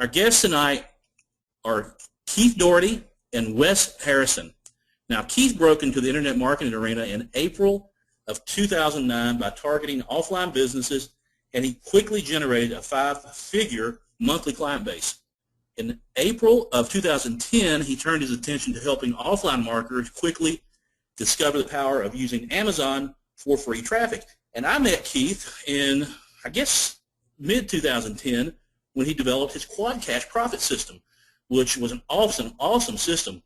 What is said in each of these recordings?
Our guests tonight are Keith Doherty and Wes Harrison. Now, Keith broke into the internet marketing arena in April of 2009 by targeting offline businesses, and he quickly generated a 5-figure monthly client base. In April of 2010, he turned his attention to helping offline marketers quickly discover the power of using Amazon for free traffic. And I met Keith in, I guess, mid-2010 when he developed his Quad Cash profit system, which was an awesome system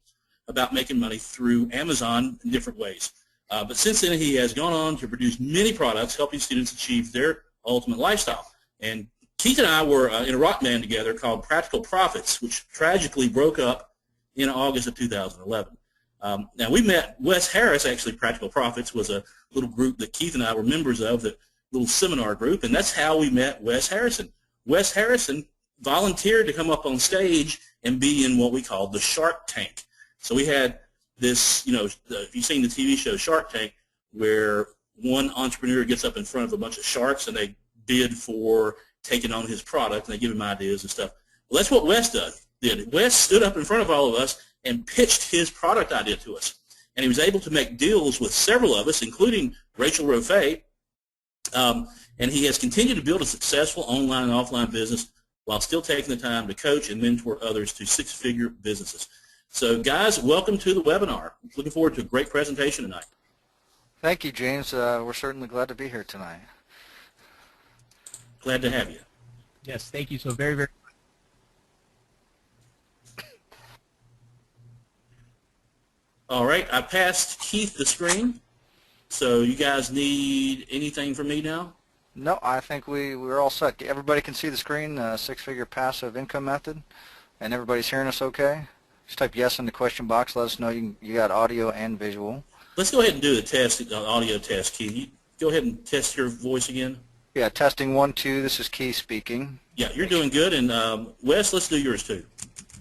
about making money through Amazon in different ways. But since then, he has gone on to produce many products helping students achieve their ultimate lifestyle. And Keith and I were in a rock band together called Practical Profits, which tragically broke up in August of 2011. Now, we met Wes Harris. Actually, Practical Profits was a little group that Keith and I were members of, that little seminar group, and that's how we met Wes Harrison. Wes Harrison volunteered to come up on stage and be in what we called the Shark Tank. So we had this, if you've seen the TV show Shark Tank, where one entrepreneur gets up in front of a bunch of sharks and they bid for taking on his product, and they give him ideas and stuff. Well, that's what Wes did. Wes stood up in front of all of us and pitched his product idea to us. And he was able to make deals with several of us, including Rachel Rofay, and he has continued to build a successful online and offline business while still taking the time to coach and mentor others to 6-figure businesses. So, guys, welcome to the webinar. Looking forward to a great presentation tonight. Thank you, James. We're certainly glad to be here tonight. Glad to have you. Yes, thank you so very, very much. All right, I passed Keith the screen. So you guys need anything from me now? No, I think we're all set. Everybody can see the screen, 6-figure passive income method, and everybody's hearing us okay? Just type yes in the question box. Let us know you got audio and visual. Let's go ahead and do the test, audio test, Keith. You go ahead and test your voice again. Yeah, testing 1, 2. This is Keith speaking. Yeah, you're doing good. And Wes, let's do yours too.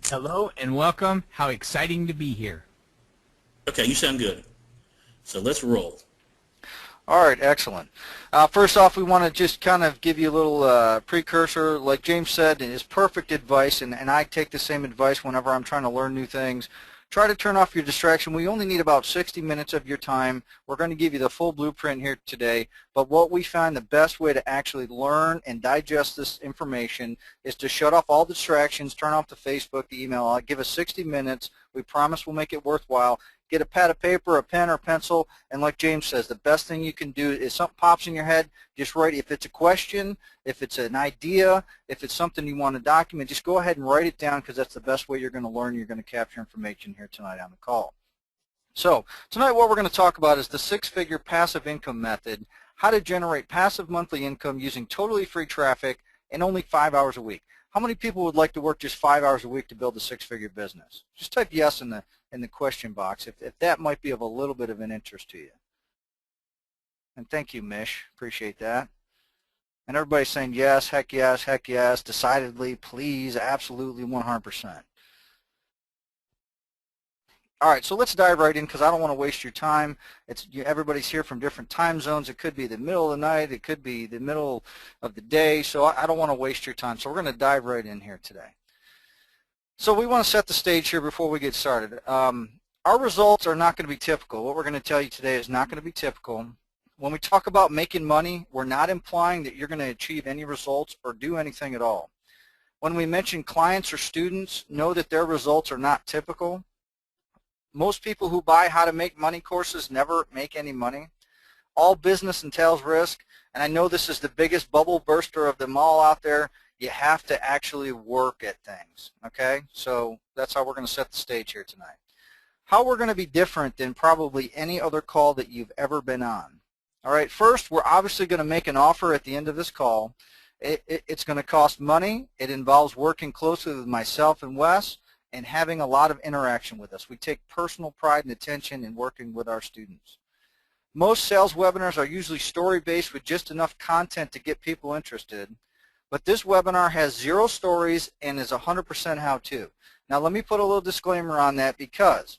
Hello and welcome. How exciting to be here. Okay, you sound good. So let's roll. All right, excellent. First off, we want to just kind of give you a little precursor. Like James said, it is perfect advice, and I take the same advice whenever I'm trying to learn new things. Try to turn off your distraction. We only need about 60 minutes of your time. We're going to give you the full blueprint here today, but what we find the best way to actually learn and digest this information is to shut off all distractions, turn off the Facebook, the email. Give us 60 minutes. We promise we'll make it worthwhile. Get a pad of paper, a pen or pencil, and like James says, the best thing you can do is something pops in your head, just write. If it's a question, if it's an idea, if it's something you want to document, just go ahead and write it down, because that's the best way you're going to learn. You're going to capture information here tonight on the call. So tonight what we're going to talk about is the 6-figure passive income method, how to generate passive monthly income using totally free traffic in only 5 hours a week. How many people would like to work just 5 hours a week to build a 6-figure business? Just type yes in the question box if that might be of a little bit of an interest to you. And thank you, Mish. Appreciate that. And everybody's saying yes, heck yes, decidedly, please, absolutely, 100%. All right, so let's dive right in, because I don't want to waste your time. Everybody's here from different time zones. It could be the middle of the night. It could be the middle of the day. So I don't want to waste your time. So we're going to dive right in here today. So we want to set the stage here before we get started. Our results are not going to be typical. What we're going to tell you today is not going to be typical. When we talk about making money, we're not implying that you're going to achieve any results or do anything at all. When we mention clients or students, know that their results are not typical. Most people who buy How to Make Money courses never make any money. All business entails risk, and I know this is the biggest bubble burster of them all out there. You have to actually work at things, okay? So that's how we're going to set the stage here tonight. How we're going to be different than probably any other call that you've ever been on. All right, first, we're obviously going to make an offer at the end of this call. It's going to cost money. It involves working closely with myself and Wes and having a lot of interaction with us. We take personal pride and attention in working with our students. Most sales webinars are usually story-based with just enough content to get people interested. But this webinar has 0 stories and is 100% how-to. Now let me put a little disclaimer on that, because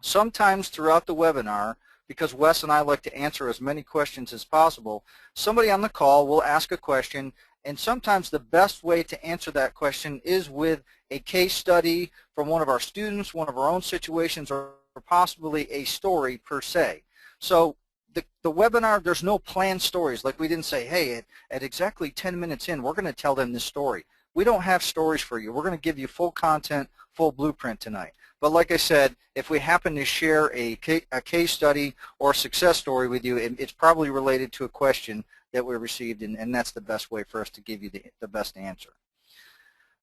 sometimes throughout the webinar, because Wes and I like to answer as many questions as possible, somebody on the call will ask a question And sometimes the best way to answer that question is with a case study from one of our students, one of our own situations, or possibly a story per se. So the webinar, there's no planned stories. Like we didn't say, hey, at exactly 10 minutes in, we're going to tell them this story. We don't have stories for you. We're going to give you full content, full blueprint tonight. But like I said, if we happen to share a case study or a success story with you, it's probably related to a question that we received, and that's the best way for us to give you the best answer.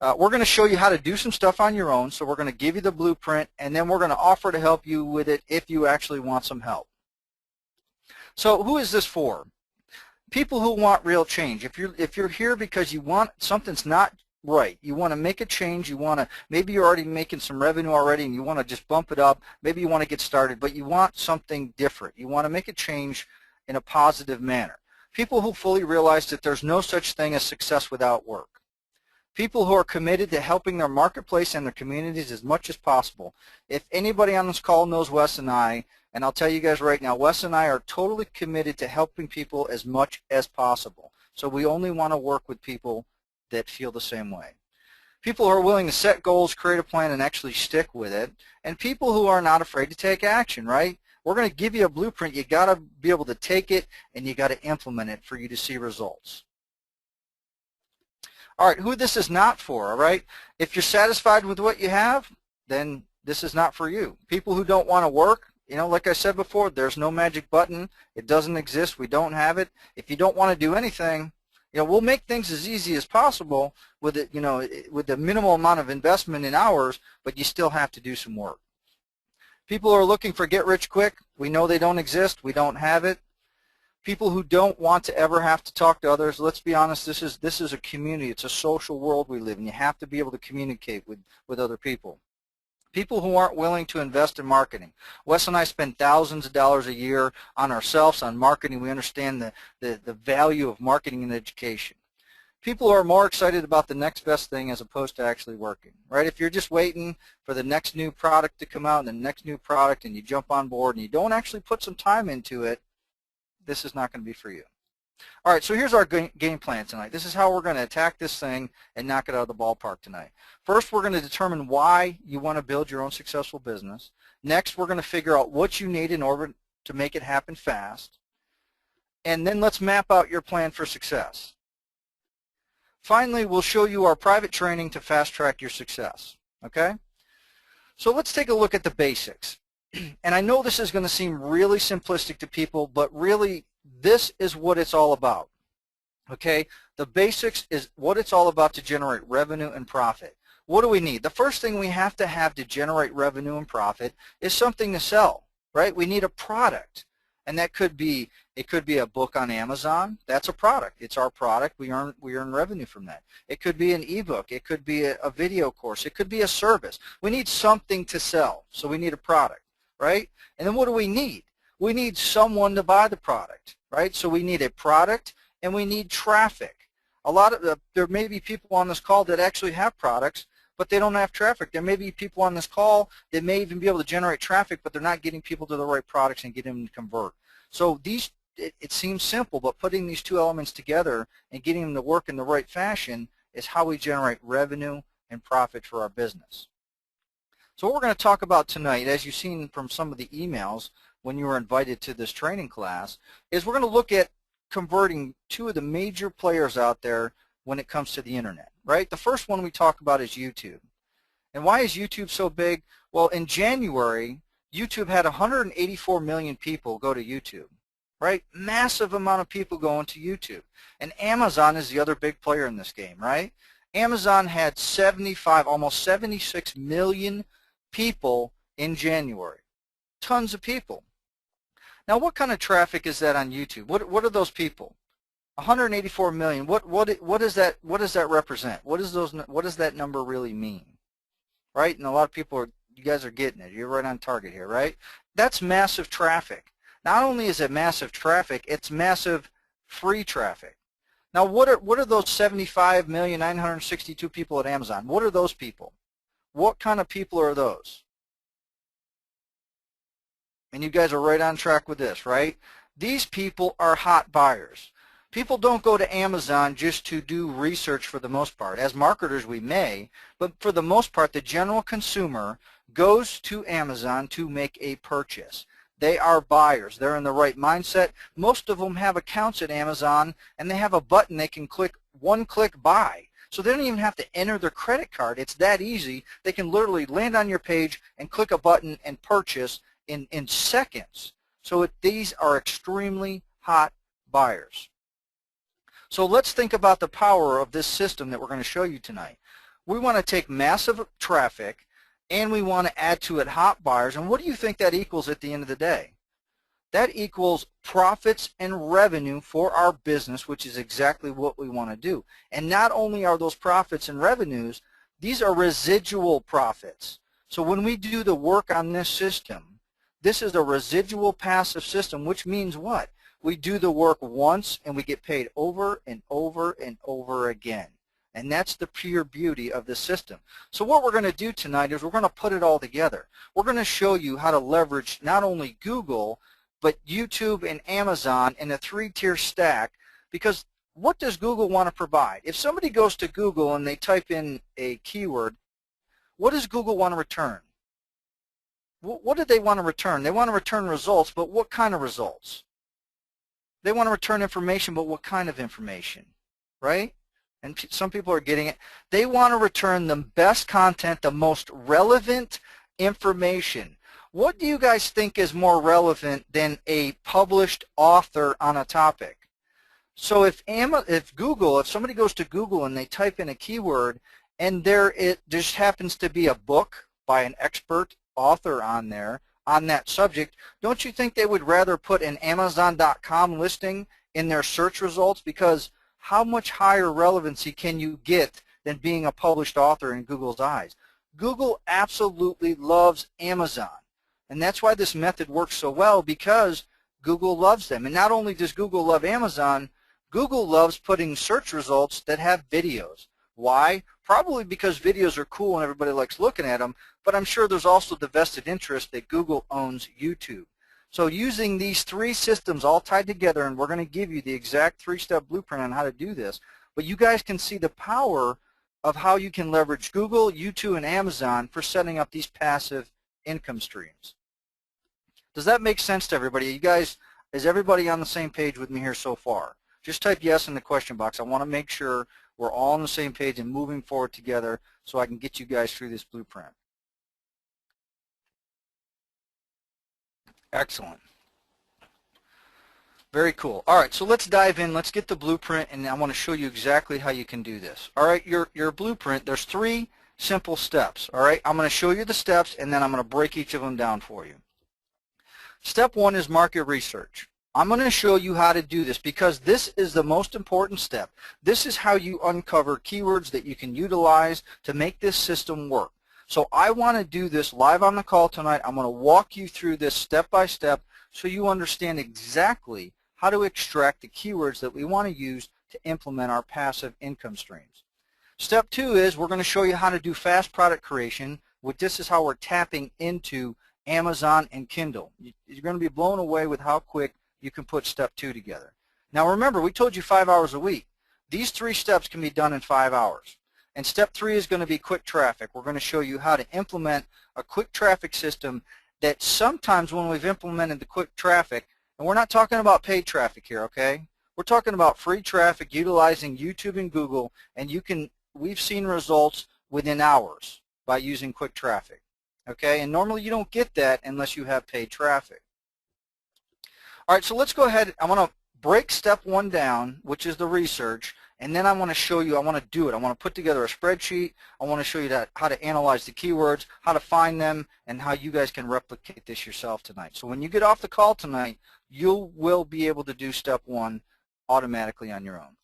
We're going to show you how to do some stuff on your own, so we're going to give you the blueprint, and then we're going to offer to help you with it if you actually want some help. So who is this for? People who want real change. If you're here because you want something's not right, you want to make a change, you want to, maybe you're already making some revenue already and you want to just bump it up, maybe you want to get started, but you want something different. You want to make a change in a positive manner. People who fully realize that there's no such thing as success without work. People who are committed to helping their marketplace and their communities as much as possible. If anybody on this call knows Wes and I, and I'll tell you guys right now, Wes and I are totally committed to helping people as much as possible. So we only want to work with people that feel the same way. People who are willing to set goals, create a plan, and actually stick with it. And people who are not afraid to take action, right? We're going to give you a blueprint. You got to be able to take it and you got to implement it for you to see results. All right, who this is not for, all right? If you're satisfied with what you have, then this is not for you. People who don't want to work, you know, like I said before, there's no magic button. It doesn't exist. We don't have it. If you don't want to do anything, you know, we'll make things as easy as possible with it, you know, with the minimal amount of investment in hours, but you still have to do some work. People who are looking for get rich quick, we know they don't exist. We don't have it. People who don't want to ever have to talk to others, let's be honest, this is a community. It's a social world we live in. You have to be able to communicate with other people. People who aren't willing to invest in marketing. Wes and I spend thousands of dollars a year on ourselves, on marketing. We understand the value of marketing and education. People who are more excited about the next best thing as opposed to actually working, right? If you're just waiting for the next new product to come out and the next new product and you jump on board and you don't actually put some time into it, this is not going to be for you. All right, so here's our game plan tonight. This is how we're going to attack this thing and knock it out of the ballpark tonight. First, we're going to determine why you want to build your own successful business. Next, we're going to figure out what you need in order to make it happen fast. And then let's map out your plan for success. Finally, we'll show you our private training to fast track your success. Okay? So let's take a look at the basics. And I know this is going to seem really simplistic to people, but really this is what it's all about. Okay? The basics is what it's all about to generate revenue and profit. What do we need? The first thing we have to generate revenue and profit is something to sell, right? We need a product. And that could be, it could be a book on Amazon. That's a product. It's our product. We earn revenue from that. It could be an ebook. It could be a video course. It could be a service. We need something to sell. So we need a product, right? And then what do we need? We need someone to buy the product, right? So we need a product and we need traffic. There may be people on this call that actually have products, but they don't have traffic. There may be people on this call that may even be able to generate traffic, but they're not getting people to the right products and getting them to convert. So it seems simple, but putting these two elements together and getting them to work in the right fashion is how we generate revenue and profit for our business. So what we're going to talk about tonight, as you've seen from some of the emails when you were invited to this training class, is we're going to look at converting two of the major players out there when it comes to the internet, right? The first one we talk about is YouTube. And why is YouTube so big? Well, in January, YouTube had 184 million people go to YouTube, right? Massive amount of people going to YouTube. And Amazon is the other big player in this game, right? Amazon had almost 76 million people in January. Tons of people. Now, what kind of traffic is that on YouTube? What are those people? 184 million. What does that represent? What does that number really mean? Right? And a lot of people you guys are getting it. You're right on target here, right? That's massive traffic. Not only is it massive traffic, it's massive free traffic. Now, what are those 75,962 people at Amazon? What are those people? What kind of people are those? And you guys are right on track with this, right? These people are hot buyers. People don't go to Amazon just to do research for the most part. As marketers, we may, but for the most part, the general consumer goes to Amazon to make a purchase. They are buyers. They're in the right mindset. Most of them have accounts at Amazon, and they have a button they can click, one-click buy. So they don't even have to enter their credit card. It's that easy. They can literally land on your page and click a button and purchase in seconds. So these are extremely hot buyers. So let's think about the power of this system that we're going to show you tonight. We want to take massive traffic and we want to add to it hot buyers. And what do you think that equals at the end of the day? That equals profits and revenue for our business, which is exactly what we want to do. And not only are those profits and revenues, these are residual profits. So when we do the work on this system, this is a residual passive system, which means what? We do the work once and we get paid over and over and over again. And that's the pure beauty of the system. So what we're going to do tonight is we're going to put it all together. We're going to show you how to leverage not only Google, but YouTube and Amazon in a three-tier stack, because what does Google want to provide? If somebody goes to Google and they type in a keyword, what does Google want to return? What do they want to return? They want to return results, but what kind of results? They want to return information, but what kind of information, right? And some people are getting it. They want to return the best content, the most relevant information. What do you guys think is more relevant than a published author on a topic? So if somebody goes to Google and they type in a keyword and there just happens to be a book by an expert author on there on that subject, don't you think they would rather put an Amazon.com listing in their search results? Because how much higher relevancy can you get than being a published author in Google's eyes? Google absolutely loves Amazon. And that's why this method works so well, because Google loves them. And not only does Google love Amazon, Google loves putting search results that have videos. Why? Probably because videos are cool and everybody likes looking at them, but I'm sure there's also the vested interest that Google owns YouTube. So using these three systems all tied together, and we're going to give you the exact three-step blueprint on how to do this, but you guys can see the power of how you can leverage Google, YouTube, and Amazon for setting up these passive income streams. Does that make sense to everybody? You guys, is everybody on the same page with me here so far? Just type yes in the question box. I want to make sure we're all on the same page and moving forward together so I can get you guys through this blueprint. Excellent. Very cool. All right, so let's dive in. Let's get the blueprint, and I want to show you exactly how you can do this. All right, your blueprint, there's 3 simple steps. All right, I'm going to show you the steps, and then I'm going to break each of them down for you. Step 1 is market research. I'm going to show you how to do this because this is the most important step. This is how you uncover keywords that you can utilize to make this system work. So I want to do this live on the call tonight. I'm going to walk you through this step by step so you understand exactly how to extract the keywords that we want to use to implement our passive income streams. Step 2 is we're going to show you how to do fast product creation. This is how we're tapping into Amazon and Kindle. You're going to be blown away with how quick you can put step 2 together. Now remember, we told you 5 hours a week. These 3 steps can be done in 5 hours. And step 3 is going to be quick traffic. We're going to show you how to implement a quick traffic system that sometimes when we've implemented the quick traffic, and we're not talking about paid traffic here, okay? We're talking about free traffic utilizing YouTube and Google, and we've seen results within hours by using quick traffic, okay? And normally you don't get that unless you have paid traffic. All right, so let's go ahead. I want to break step 1 down, which is the research, and then I want to show you, I want to do it. I want to put together a spreadsheet. I want to show you how to analyze the keywords, how to find them, and how you guys can replicate this yourself tonight. So when you get off the call tonight, you will be able to do step 1 automatically on your own.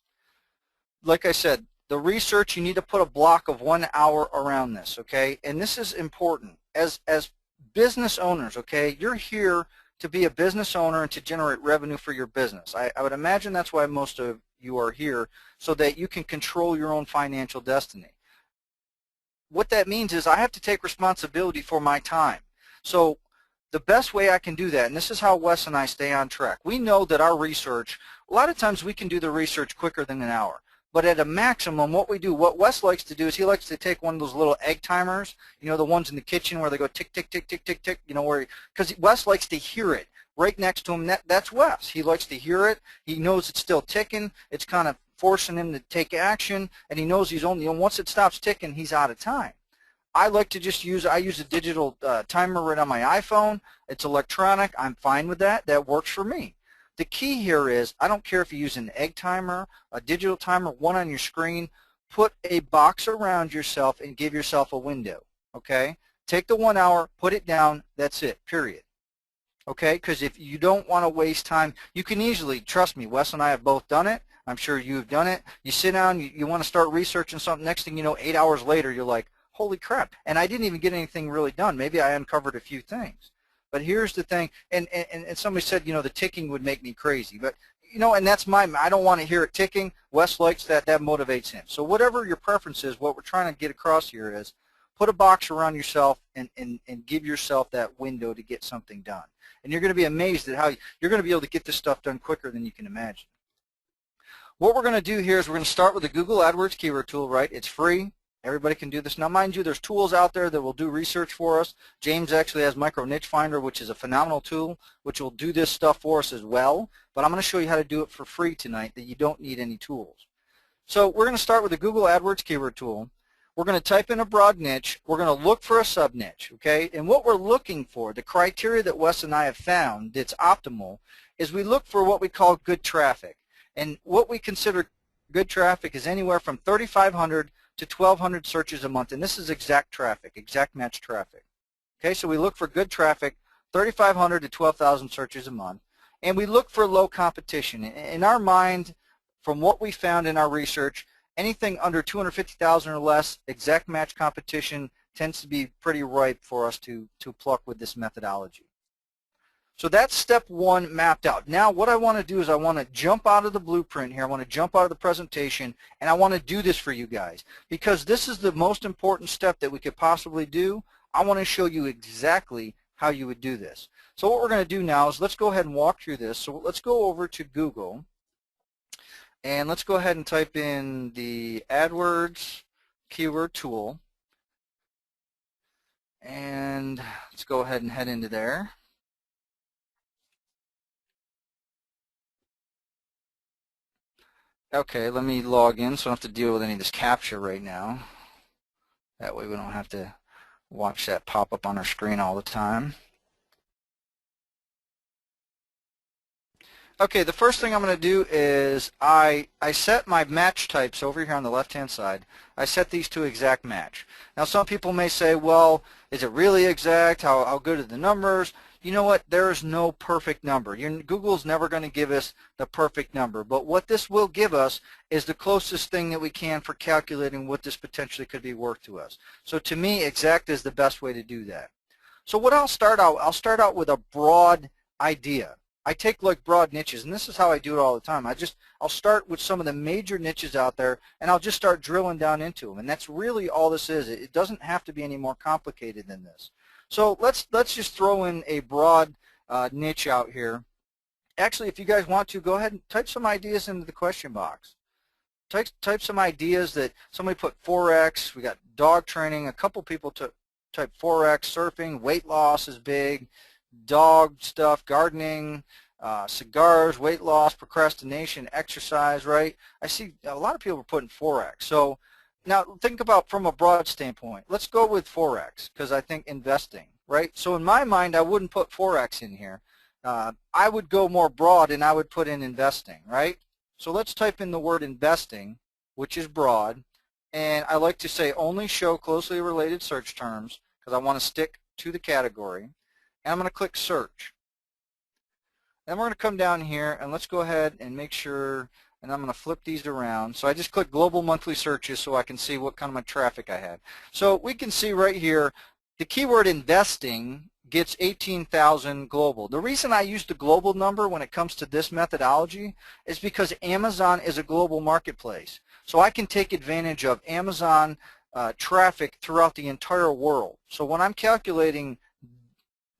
Like I said, the research, you need to put a block of 1 hour around this, okay? And this is important. As business owners, okay, you're here to be a business owner and to generate revenue for your business. I would imagine that's why most of you are here, so that you can control your own financial destiny. What that means is I have to take responsibility for my time. So the best way I can do that, and this is how Wes and I stay on track, we know that our research, a lot of times we can do the research quicker than an hour. But at a maximum, what we do, what Wes likes to do is he likes to take one of those little egg timers, you know, the ones in the kitchen where they go tick, tick, tick, tick, tick, tick, you know, where, because Wes likes to hear it right next to him. That's Wes. He likes to hear it. He knows it's still ticking. It's kind of forcing him to take action, and he knows he's only, once it stops ticking, he's out of time. I like to just use, I use a digital timer right on my iPhone. It's electronic. I'm fine with that. That works for me. The key here is, I don't care if you use an egg timer, a digital timer, one on your screen, put a box around yourself and give yourself a window, okay? Take the 1 hour, put it down, that's it, period. Okay, because if you don't want to waste time, you can easily, trust me, Wes and I have both done it. I'm sure you've done it. You sit down, you want to start researching something, next thing you know, 8 hours later, you're like, holy crap, and I didn't even get anything really done. Maybe I uncovered a few things. But here's the thing, and somebody said, you know, the ticking would make me crazy. But, you know, and that's I don't want to hear it ticking. Wes likes that. That motivates him. So whatever your preference is, what we're trying to get across here is put a box around yourself and give yourself that window to get something done. And you're going to be amazed at how you're going to be able to get this stuff done quicker than you can imagine. What we're going to do here is we're going to start with the Google AdWords keyword tool, right? It's free. Everybody can do this. Now, mind you, there's tools out there that will do research for us. James actually has Micro Niche Finder, which is a phenomenal tool, which will do this stuff for us as well. But I'm going to show you how to do it for free tonight, that you don't need any tools. So we're going to start with the Google AdWords keyword tool. We're going to type in a broad niche. We're going to look for a sub-niche, okay? And what we're looking for, the criteria that Wes and I have found that's optimal, is we look for what we call good traffic. And what we consider good traffic is anywhere from 3,500 to 1,200 searches a month, and this is exact traffic, exact match traffic. Okay, so we look for good traffic, 3,500 to 12,000 searches a month, and we look for low competition. In our mind, from what we found in our research, anything under 250,000 or less, exact match competition tends to be pretty ripe for us to pluck with this methodology. So that's step one mapped out. Now what I want to do is I want to jump out of the blueprint here. I want to jump out of the presentation, and I want to do this for you guys because this is the most important step that we could possibly do. I want to show you exactly how you would do this. So what we're going to do now is let's go ahead and walk through this. So let's go over to Google, and let's go ahead and type in the AdWords keyword tool, and let's go ahead and head into there. Okay, let me log in so I don't have to deal with any of this captcha right now. That way we don't have to watch that pop up on our screen all the time. Okay, the first thing I'm going to do is I set my match types over here on the left-hand side. I set these to exact match. Now some people may say, well, is it really exact? How good are the numbers? You know what? There is no perfect number. Google's never going to give us the perfect number. But what this will give us is the closest thing that we can for calculating what this potentially could be worth to us. So to me, exact is the best way to do that. So what I'll start out with a broad idea. I take like broad niches, and this is how I do it all the time. I'll start with some of the major niches out there, and I'll just start drilling down into them. And that's really all this is. It doesn't have to be any more complicated than this. So let's just throw in a broad niche out here. Actually, if you guys want to, go ahead and type some ideas into the question box. Type some ideas that somebody put Forex. We got dog training. A couple people type Forex, surfing, weight loss is big, dog stuff, gardening, cigars, weight loss, procrastination, exercise, right? I see a lot of people are putting Forex. So now think about from a broad standpoint. Let's go with Forex because I think investing, right? So in my mind, I wouldn't put Forex in here. I would go more broad and I would put in investing, right? So let's type in the word investing, which is broad, and I like to say only show closely related search terms because I want to stick to the category, and I'm going to click search. Then we're going to come down here and let's go ahead and make sure, and I'm going to flip these around. So I just click global monthly searches so I can see what kind of traffic I had. So we can see right here the keyword investing gets 18,000 global. The reason I use the global number when it comes to this methodology is because Amazon is a global marketplace. So I can take advantage of Amazon traffic throughout the entire world. So when I'm calculating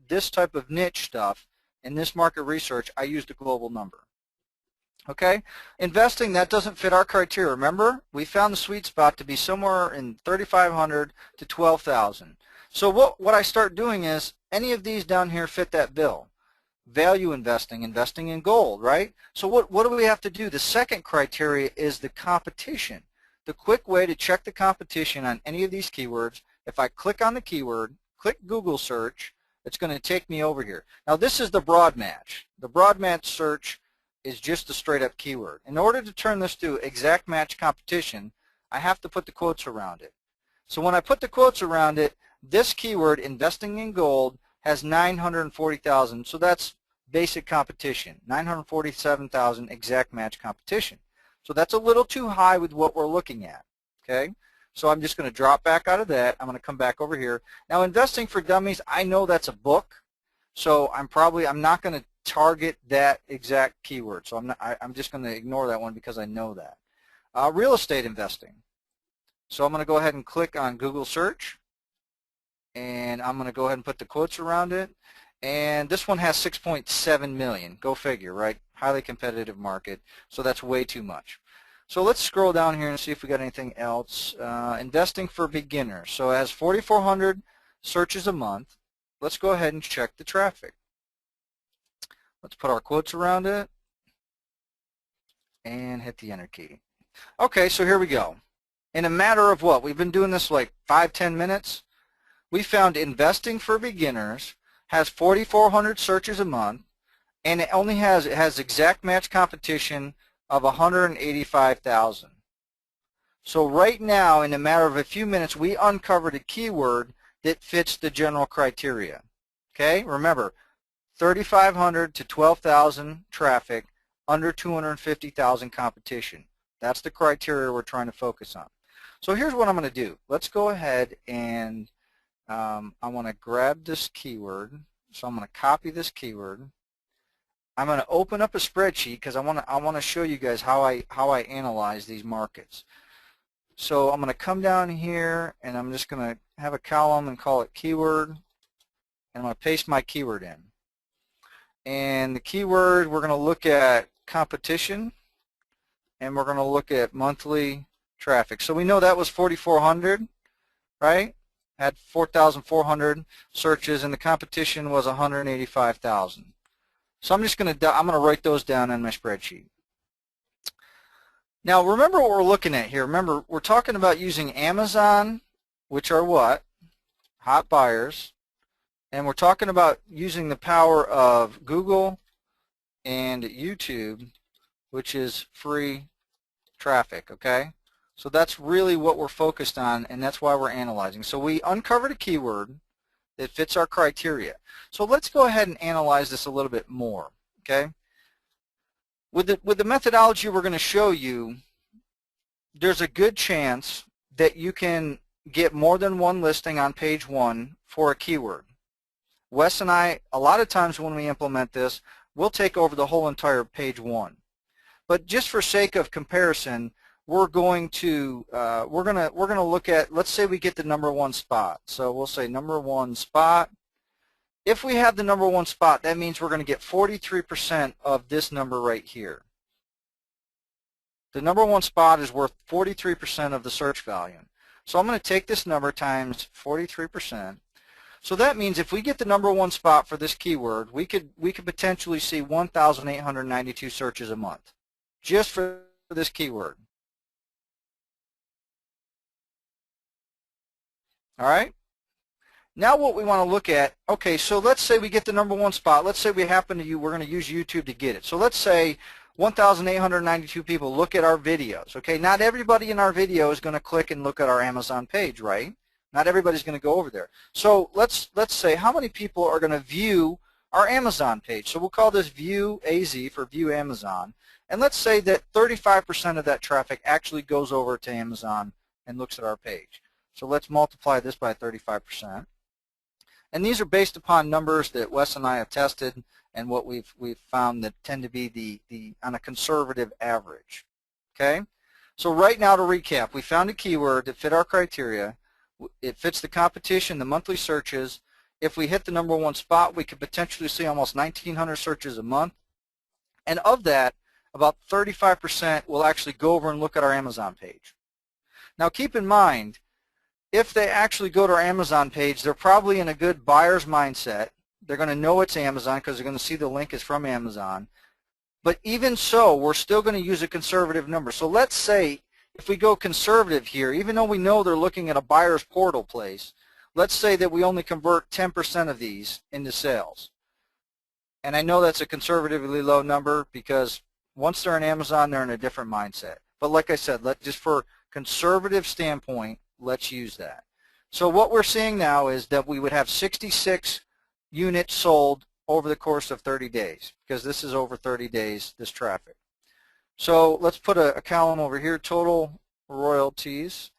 this type of niche stuff in this market research, I used a global number. Okay, investing, that doesn't fit our criteria. Remember, we found the sweet spot to be somewhere in 3,500 to 12,000. So what I start doing is, any of these down here fit that bill. Value investing, investing in gold, right? So what do we have to do? The second criteria is the competition. The quick way to check the competition on any of these keywords, if I click on the keyword, click Google search, it's going to take me over here. Now this is the broad match. The broad match search is just a straight up keyword. In order to turn this to exact match competition, I have to put the quotes around it. So when I put the quotes around it, this keyword, investing in gold, has 940,000. So that's basic competition, 947,000 exact match competition. So that's a little too high with what we're looking at. Okay, so I'm just going to drop back out of that. I'm going to come back over here. Now, investing for dummies, I know that's a book, so I'm not going to target that exact keyword. So I'm just going to ignore that one because I know that. Real estate investing. So I'm going to go ahead and click on Google search, and I'm going to go ahead and put the quotes around it. And this one has 6.7 million. Go figure, right? Highly competitive market, so that's way too much. So let's scroll down here and see if we got anything else. Investing for beginners. So it has 4,400 searches a month. Let's go ahead and check the traffic. Let's put our quotes around it and hit the enter key. Okay, so here we go. In a matter of what? We've been doing this like 5-10 minutes. We found investing for beginners has 4,400 searches a month, and it has exact match competition of 185,000. So right now, in a matter of a few minutes, we uncovered a keyword that fits the general criteria. Okay, remember, 3,500 to 12,000 traffic, under 250,000 competition. That's the criteria we're trying to focus on. So here's what I'm going to do. Let's go ahead and I want to grab this keyword. So I'm going to copy this keyword. I'm going to open up a spreadsheet because I want to show you guys how I analyze these markets. So I'm going to come down here and I'm just going to have a column and call it keyword, and I'm going to paste my keyword in. And the keyword, we're going to look at competition, and we're going to look at monthly traffic. So we know that was 4,400, right? Had 4,400 searches, and the competition was 185,000. So I'm going to write those down in my spreadsheet. Now remember what we're looking at here. Remember, we're talking about using Amazon, which are what? Hot buyers. And we're talking about using the power of Google and YouTube, which is free traffic, okay? So that's really what we're focused on, and that's why we're analyzing. So we uncovered a keyword that fits our criteria. So let's go ahead and analyze this a little bit more, okay? With the methodology we're going to show you, there's a good chance that you can get more than one listing on page 1 for a keyword. Wes and I, a lot of times when we implement this, we'll take over the whole entire page 1. But just for sake of comparison, we're going to look at, let's say we get the #1 spot. So we'll say #1 spot. If we have the #1 spot, that means we're going to get 43% of this number right here. The #1 spot is worth 43% of the search volume. So I'm going to take this number times 43%. So that means if we get the #1 spot for this keyword, we could potentially see 1,892 searches a month just for this keyword. All right. Now what we want to look at, okay, so let's say we get the #1 spot. Let's say we're going to use YouTube to get it. So let's say 1,892 people look at our videos. Okay, not everybody in our video is going to click and look at our Amazon page, right? Not everybody's going to go over there. So let's say how many people are going to view our Amazon page. So we'll call this View AZ for View Amazon. And let's say that 35% of that traffic actually goes over to Amazon and looks at our page. So let's multiply this by 35%. And these are based upon numbers that Wes and I have tested and what we've found that tend to be on a conservative average. Okay? So right now, to recap, we found a keyword that fit our criteria. It fits the competition, the monthly searches. if we hit the #1 spot, we could potentially see almost 1,900 searches a month. And of that, about 35% will actually go over and look at our Amazon page. Now keep in mind, if they actually go to our Amazon page, they're probably in a good buyer's mindset. They're going to know it's Amazon because they're going to see the link is from Amazon. But even so, we're still going to use a conservative number. So let's say if we go conservative here, even though we know they're looking at a buyer's portal place, let's say that we only convert 10% of these into sales. And I know that's a conservatively low number because once they're in Amazon, they're in a different mindset. But like I said, just for conservative standpoint, let's use that. So what we're seeing now is that we would have 66 units sold over the course of 30 days because this is over 30 days, this traffic. So let's put a column over here, total royalties.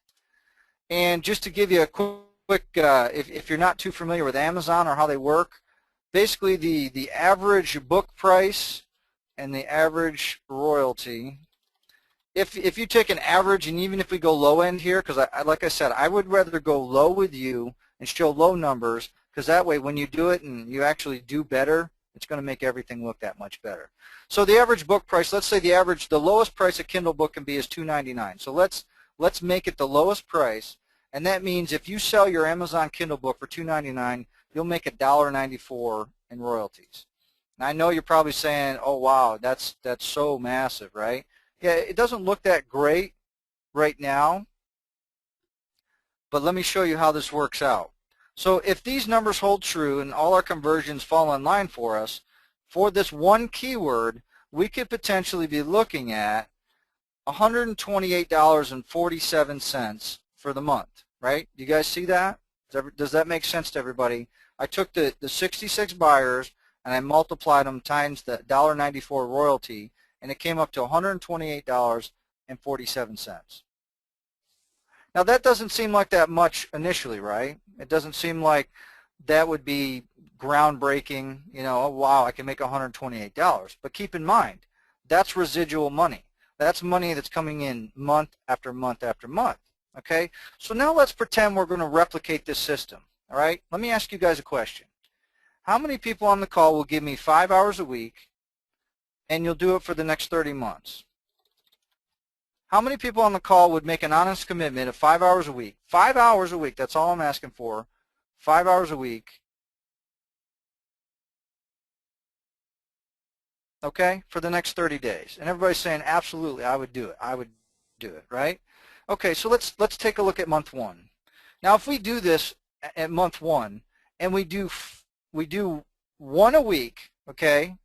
And just to give you a quick, if you're not too familiar with Amazon or how they work, basically the average book price and the average royalty, if you take an average, and even if we go low end here, because like I said, I would rather go low with you and show low numbers, because that way when you do it and you actually do better, it's going to make everything look that much better. So the average book price, let's say the lowest price a Kindle book can be is $2.99. So let's make it the lowest price, and that means if you sell your Amazon Kindle book for $2.99, you'll make $1.94 in royalties. Now I know you're probably saying, oh wow, that's so massive, right? Yeah, it doesn't look that great right now, but let me show you how this works out. So if these numbers hold true and all our conversions fall in line for us, for this one keyword, we could potentially be looking at $128.47 for the month, right? Do you guys see that? Does that make sense to everybody? I took the 66 buyers and I multiplied them times the $1.94 royalty, and it came up to $128.47. Now that doesn't seem like that much initially, right? It doesn't seem like that would be groundbreaking, you know, oh wow, I can make $128. But keep in mind, that's residual money. That's money that's coming in month after month after month, okay? So now let's pretend we're going to replicate this system, all right? Let me ask you guys a question. How many people on the call will give me 5 hours a week and you'll do it for the next 30 months? How many people on the call would make an honest commitment of 5 hours a week? 5 hours a week, that's all I'm asking for. 5 hours a week, okay, for the next 30 days. And everybody's saying, absolutely, I would do it. I would do it, right? Okay, so let's take a look at month one. Now, if we do this at month one, and we do one a week, okay,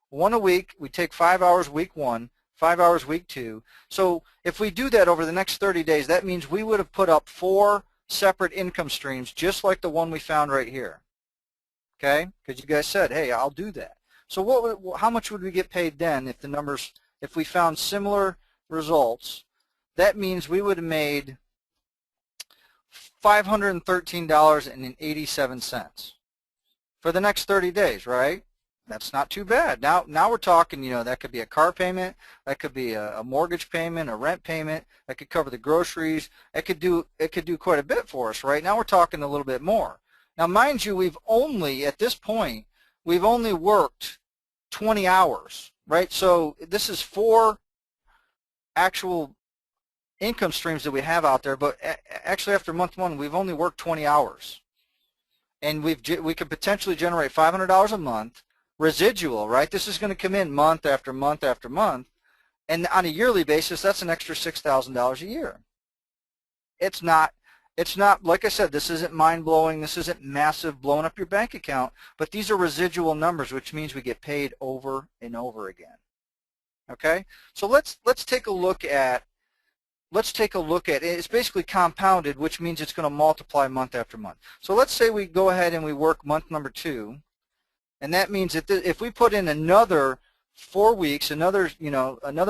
one a week, we take 5 hours week one, 5 hours week two. So if we do that over the next 30 days, that means we would have put up 4 separate income streams just like the one we found right here, okay? Because you guys said, hey, I'll do that. So how much would we get paid then if we found similar results? That means we would have made $513.87 for the next 30 days, right? That's not too bad. Now we're talking, you know, that could be a car payment, that could be a mortgage payment, a rent payment, that could cover the groceries. It could do quite a bit for us, right? Now we're talking a little bit more. Now, mind you, at this point, we've only worked 20 hours, right? So this is 4 actual income streams that we have out there, but actually after month one, we've only worked 20 hours. And we could potentially generate $500 a month, residual, right? This is going to come in month after month after month, and on a yearly basis, that's an extra $6,000 a year. It's not, like I said, this isn't mind-blowing, this isn't massive, blowing up your bank account, but these are residual numbers, which means we get paid over and over again. Okay? So let's take a look at, it's basically compounded, which means it's going to multiply month after month. So let's say we go ahead and we work month number 2, and that means that if we put in another 4 weeks, another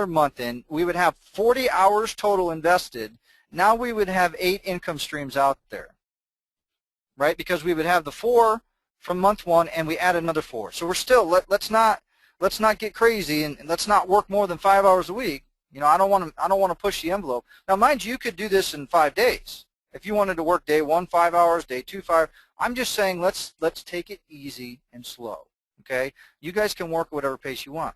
month in, we would have 40 hours total invested. Now we would have 8 income streams out there, right? Because we would have the 4 from month 1, and we add another 4. So we're still, let's not get crazy, and let's not work more than 5 hours a week. You know, I don't want to push the envelope. Now, mind you, you could do this in 5 days. If you wanted to work day 1 5 hours, day 2 5, I'm just saying let's take it easy and slow. Okay, you guys can work at whatever pace you want.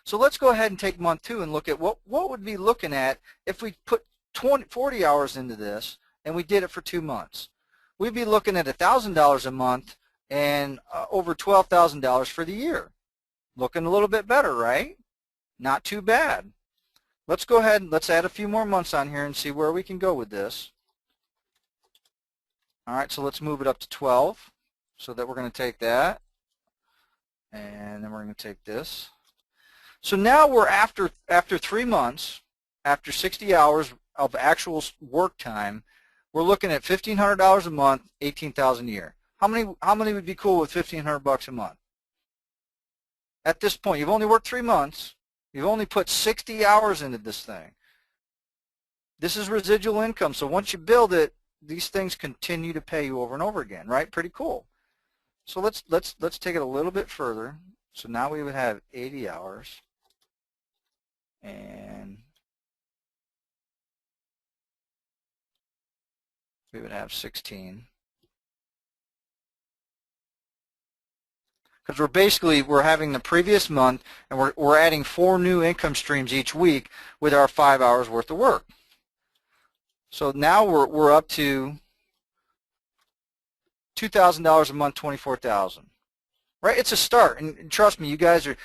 So let's go ahead and take month 2 and look at what would we be looking at if we put 40 hours into this and we did it for 2 months. We'd be looking at $1,000 a month and over $12,000 for the year. Looking a little bit better, right? Not too bad. Let's go ahead and let's add a few more months on here and see where we can go with this. All right, so let's move it up to 12. So that we're going to take that, and then we're going to take this. So now we're after 3 months, after 60 hours of actual work time, we're looking at $1,500 a month, $18,000 a year. How many would be cool with $1,500 a month? At this point, you've only worked 3 months. You've only put 60 hours into this thing. This is residual income. So once you build it, these things continue to pay you over and over again, right? Pretty cool. So let's take it a little bit further. So now we would have 80 hours, and we would have 16. Because we're having the previous month, and we're adding 4 new income streams each week with our 5 hours worth of work. So now we're up to $2,000 a month, $24,000. Right? It's a start, and trust me, you guys are.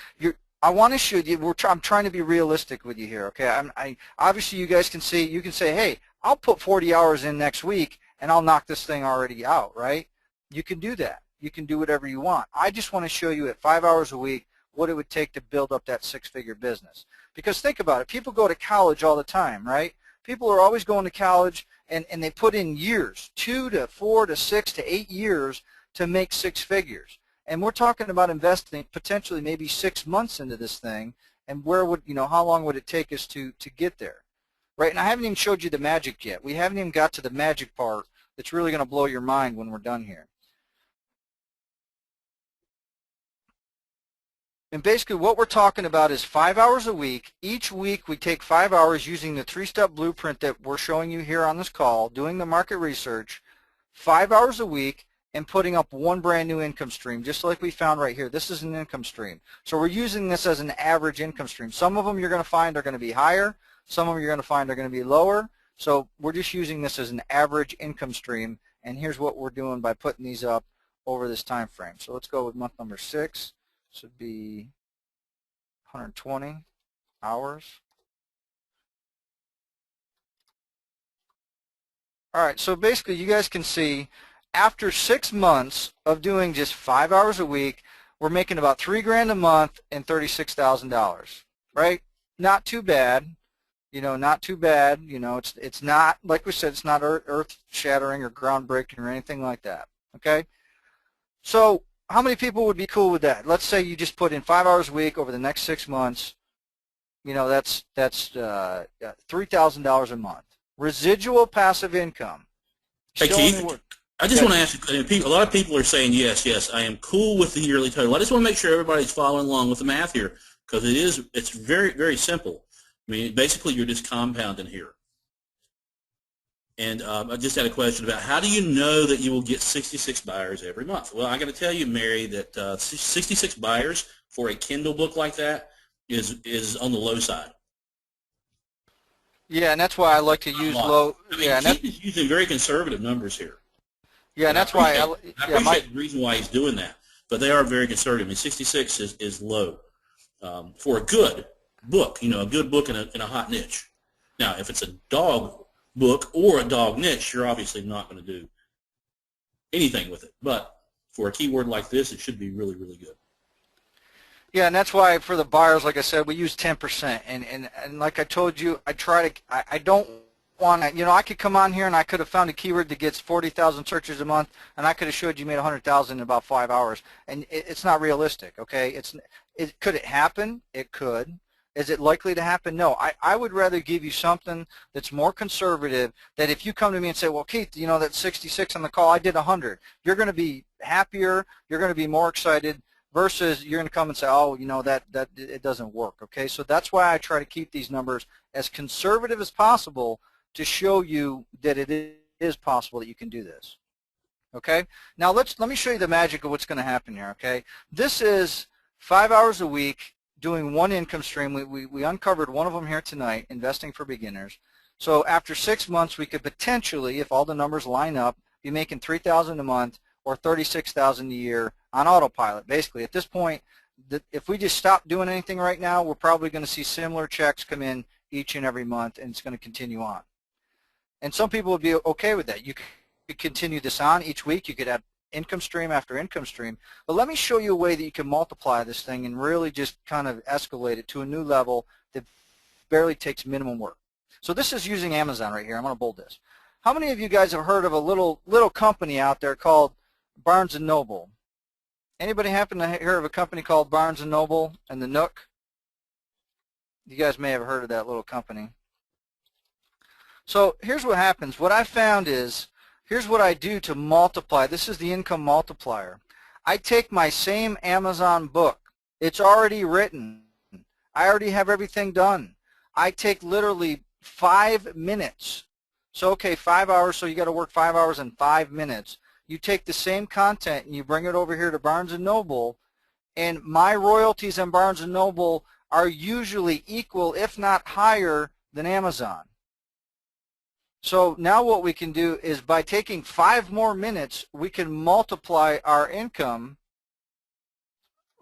I want to show you. I'm trying to be realistic with you here. Okay. Obviously you guys can see. You can say, hey, I'll put 40 hours in next week, and I'll knock this thing already out. Right? You can do that. You can do whatever you want. I just want to show you at 5 hours a week what it would take to build up that 6-figure business. Because think about it. People go to college all the time, right? People are always going to college, and they put in years, 2 to 4 to 6 to 8 years to make 6 figures. And we're talking about investing potentially maybe 6 months into this thing, and how long would it take us to get there? Right? And I haven't even showed you the magic yet. We haven't even got to the magic part that's really going to blow your mind when we're done here. And basically what we're talking about is 5 hours a week. Each week we take 5 hours using the 3-step blueprint that we're showing you here on this call, doing the market research, 5 hours a week, and putting up 1 brand new income stream, just like we found right here. This is an income stream. So we're using this as an average income stream. Some of them you're going to find are going to be higher. Some of them you're going to find are going to be lower. So we're just using this as an average income stream, and here's what we're doing by putting these up over this time frame. So let's go with month number 6. This would be 120 hours. All right, so basically you guys can see after 6 months of doing just 5 hours a week, we're making about $3 grand a month and $36,000, right? Not too bad, not too bad. It's not, like we said, it's not earth-shattering or groundbreaking or anything like that, okay? So how many people would be cool with that? Let's say you just put in 5 hours a week over the next 6 months. That's $3,000 a month. Residual passive income. Hey, Keith, I just want to ask you, a lot of people are saying, yes, I am cool with the yearly total. I just want to make sure everybody's following along with the math here, because it's very, very simple. I mean, basically, you're just compounding here. And I just had a question about how do you know that you will get 66 buyers every month? Well, I got to tell you, Mary, that 66 buyers for a Kindle book like that is on the low side. Yeah, and that's why I like to use low. I mean, Keith is using very conservative numbers here. Yeah, and that's why I appreciate the reason why he's doing that, but they are very conservative. I mean, 66 is low for a good book. A good book in a hot niche. Now, if it's a dog book or a dog niche, you're obviously not going to do anything with it. But for a keyword like this, it should be really, really good. Yeah, and that's why for the buyers, like I said, we use 10%. And like I told you, I don't want to, I could come on here and I could have found a keyword that gets 40,000 searches a month, and I could have showed you made 100,000 in about 5 hours. And it's not realistic, okay? Could it happen? It could. Is it likely to happen? No. I would rather give you something that's more conservative, that if you come to me and say, well, Keith, that's 66 on the call, I did 100. You're going to be happier. You're going to be more excited versus you're going to come and say, oh, that it doesn't work, okay? So that's why I try to keep these numbers as conservative as possible to show you that it is possible that you can do this. Okay? Now let me show you the magic of what's going to happen here. Okay? This is 5 hours a week doing one income stream. We uncovered one of them here tonight, Investing for Beginners. So after 6 months, we could potentially, if all the numbers line up, be making $3,000 a month or $36,000 a year on autopilot. Basically, at this point, if we just stop doing anything right now, we're probably going to see similar checks come in each and every month, and it's going to continue on. And some people would be okay with that. You could continue this on each week. You could have income stream after income stream. But let me show you a way that you can multiply this thing and really just kind of escalate it to a new level that barely takes minimum work. So this is using Amazon right here. I'm going to bold this. How many of you guys have heard of a little company out there called Barnes & Noble? Anybody happen to hear of a company called Barnes & Noble and the Nook? You guys may have heard of that little company. So here's what happens. What I found is, here's what I do to multiply. This is the income multiplier. I take my same Amazon book. It's already written. I already have everything done. I take literally 5 minutes. So okay, 5 hours, so you got to work 5 hours and 5 minutes. You take the same content and you bring it over here to Barnes & Noble, and my royalties on Barnes & Noble are usually equal, if not higher, than Amazon. So now what we can do is, by taking 5 more minutes, we can multiply our income.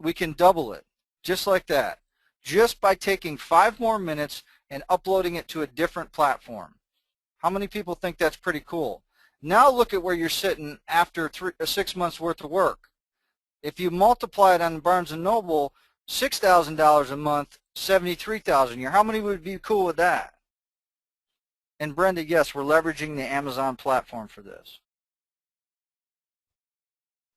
We can double it, just like that, just by taking 5 more minutes and uploading it to a different platform. How many people think that's pretty cool? Now look at where you're sitting after 6 months worth of work. If you multiply it on Barnes & Noble, $6,000 a month, $73,000 a year. How many would be cool with that? And Brenda, yes, we're leveraging the Amazon platform for this.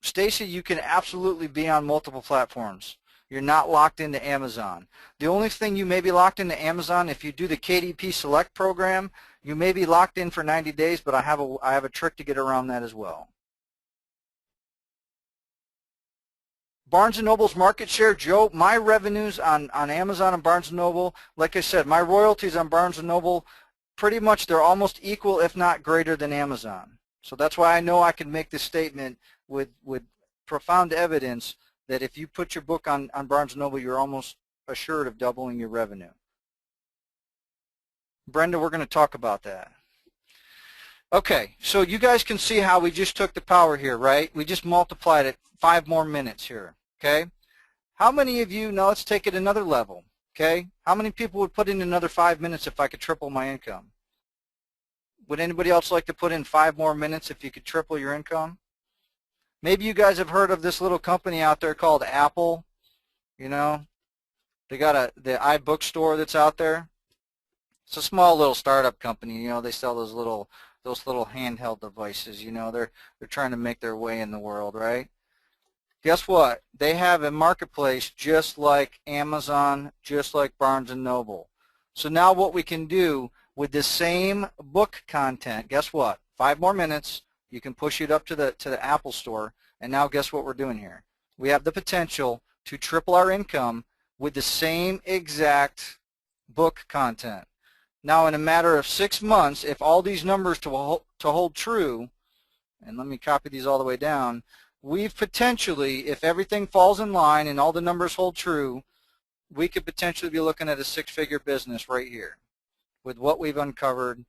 Stacy, you can absolutely be on multiple platforms. You're not locked into Amazon. The only thing you may be locked into Amazon, if you do the KDP Select program, you may be locked in for 90 days, but I have a trick to get around that as well. Barnes & Noble's market share, Joe, my revenues on Amazon and Barnes & Noble, like I said, my royalties on Barnes & Noble, pretty much they're almost equal, if not greater than Amazon. So that's why I know I can make this statement with profound evidence that if you put your book on Barnes & Noble, you're almost assured of doubling your revenue. Brenda, we're going to talk about that. Okay, so you guys can see how we just took the power here, right? We just multiplied it 5 more minutes here, okay? How many of you, now let's take it another level, okay? How many people would put in another 5 minutes if I could triple my income? Would anybody else like to put in 5 more minutes if you could triple your income? Maybe you guys have heard of this little company out there called Apple. You know, they got the iBookstore that's out there. It's a small little startup company. You know, they sell those little handheld devices. You know, they're trying to make their way in the world, right? Guess what? They have a marketplace just like Amazon, just like Barnes & Noble. So now what we can do with the same book content, guess what? 5 more minutes. You can push it up to the Apple Store, and now guess what we're doing here? We have the potential to triple our income with the same exact book content. Now, in a matter of 6 months, if all these numbers to hold true, and let me copy these all the way down, we've potentially, if everything falls in line and all the numbers hold true, we could potentially be looking at a 6-figure business right here with what we've uncovered.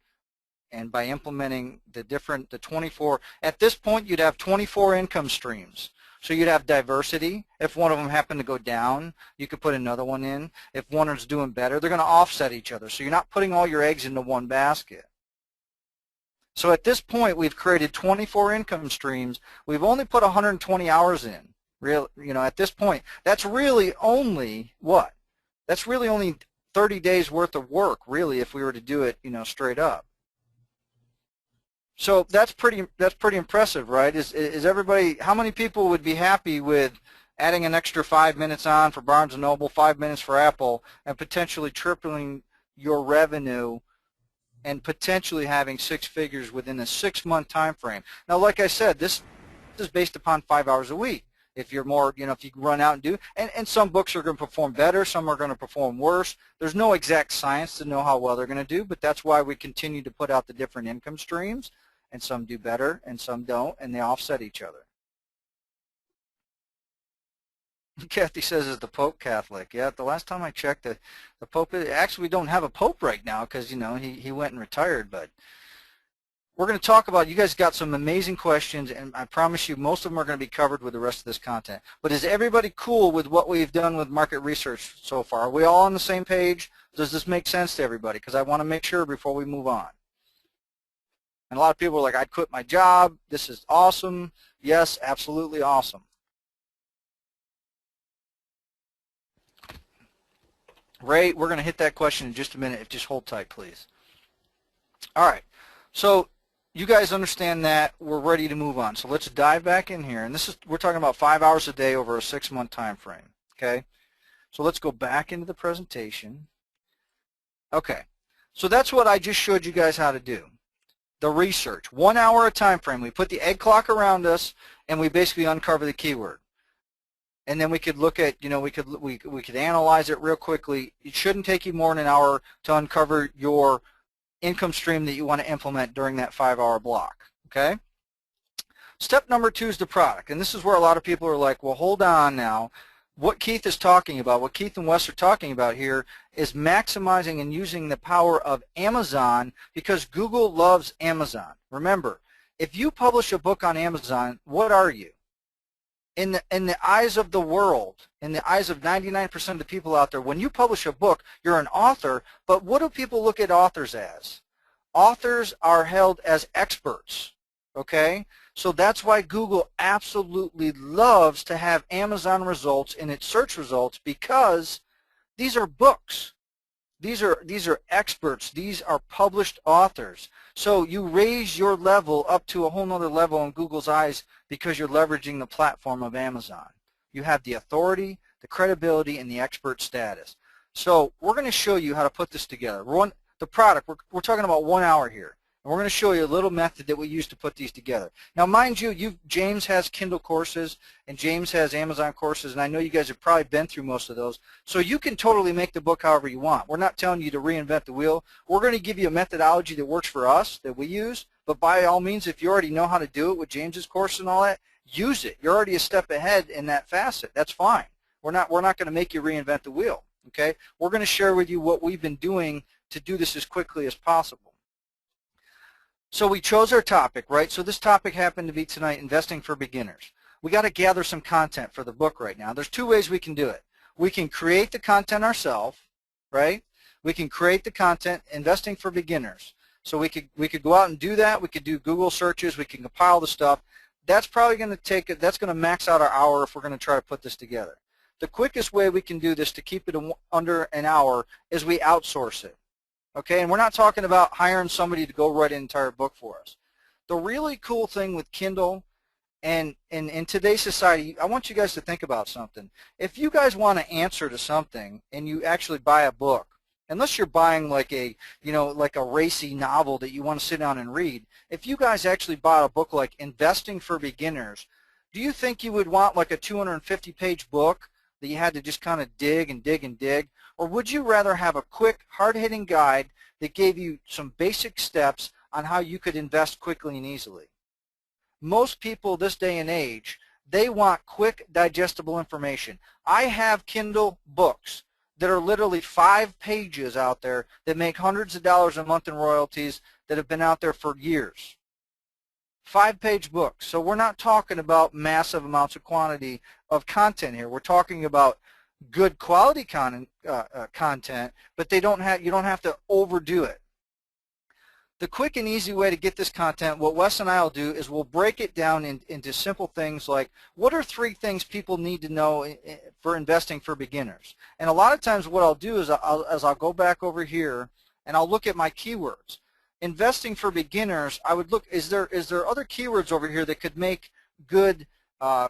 And by implementing the 24, at this point you'd have 24 income streams. So you'd have diversity. If one of them happened to go down, you could put another one in. If one is doing better, they're going to offset each other. So you're not putting all your eggs into one basket. So at this point, we've created 24 income streams. We've only put 120 hours in. At this point, that's really only what? That's really only 30 days worth of work, really, if we were to do it, straight up. So that's pretty impressive, right? Is everybody? How many people would be happy with adding an extra 5 minutes on for Barnes & Noble, 5 minutes for Apple, and potentially tripling your revenue, and potentially having 6 figures within a 6-month time frame? Now, like I said, this is based upon 5 hours a week. If you're more, if you run out and do, and some books are going to perform better, some are going to perform worse. There's no exact science to know how well they're going to do, but that's why we continue to put out the different income streams, and some do better and some don't, and they offset each other. Kathy says, is the Pope Catholic? Yeah, the last time I checked, the Pope, actually we don't have a Pope right now because, he went and retired, but we're going to talk about, you guys got some amazing questions, and I promise you most of them are going to be covered with the rest of this content. But is everybody cool with what we've done with market research so far? Are we all on the same page? Does this make sense to everybody? Because I want to make sure before we move on. And a lot of people are like, I'd quit my job. This is awesome. Yes, absolutely awesome. Ray, we're going to hit that question in just a minute. Just hold tight, please. All right. So you guys understand that. We're ready to move on. So let's dive back in here. And we're talking about 5 hours a day over a 6-month time frame. Okay. So let's go back into the presentation. Okay. So that's what I just showed you guys how to do. The research. 1 hour a time frame. We put the egg clock around us, and we basically uncover the keyword. And then we could look at, we could analyze it real quickly. It shouldn't take you more than an hour to uncover your income stream that you want to implement during that 5-hour block, okay? Step number 2 is the product, and this is where a lot of people are like, well, hold on now. What Keith is talking about, what Keith and Wes are talking about here is maximizing and using the power of Amazon, because Google loves Amazon. Remember, if you publish a book on Amazon, what are you? In the eyes of the world, in the eyes of 99% of the people out there, when you publish a book, you're an author, but what do people look at authors as? Authors are held as experts, okay? So that's why Google absolutely loves to have Amazon results in its search results, because these are books. These are experts. These are published authors. So you raise your level up to a whole nother level in Google's eyes because you're leveraging the platform of Amazon. You have the authority, the credibility, and the expert status. So we're going to show you how to put this together. The product, we're talking about 1 hour here. And we're going to show you a little method that we use to put these together. Now, mind you, James has Kindle courses, and James has Amazon courses, and I know you guys have probably been through most of those. So you can totally make the book however you want. We're not telling you to reinvent the wheel. We're going to give you a methodology that works for us, that we use, but by all means, if you already know how to do it with James's course and all that, use it. You're already a step ahead in that facet. That's fine. We're not going to make you reinvent the wheel, okay? We're going to share with you what we've been doing to do this as quickly as possible. So we chose our topic, right? So this topic happened to be tonight, investing for beginners. We got to gather some content for the book right now. There's 2 ways we can do it. We can create the content ourselves, right? We can create the content, investing for beginners. So we could go out and do that. We could do Google searches. We can compile the stuff. That's probably going to that's going to max out our hour if we're going to try to put this together. The quickest way we can do this to keep it under an hour is we outsource it. Okay, and we're not talking about hiring somebody to go write an entire book for us. The really cool thing with Kindle and in today's society, I want you guys to think about something. If you guys want an answer to something and you actually buy a book, unless you're buying like a, like a racy novel that you want to sit down and read, if you guys actually bought a book like Investing for Beginners, do you think you would want like a 250-page book that you had to just kind of dig and dig and dig? Or would you rather have a quick, hard-hitting guide that gave you some basic steps on how you could invest quickly and easily? Most people this day and age, they want quick, digestible information. I have Kindle books that are literally 5 pages out there that make hundreds of dollars a month in royalties that have been out there for years. 5-page books. So we're not talking about massive amounts of quantity of content here. We're talking about good quality content, but you don't have to overdo it. The quick and easy way to get this content, what Wes and I will do is we'll break it down into simple things like, what are 3 things people need to know for investing for beginners? And a lot of times what I'll do is I'll go back over here and I'll look at my keywords. Investing for beginners, I would look, is there other keywords over here that could make good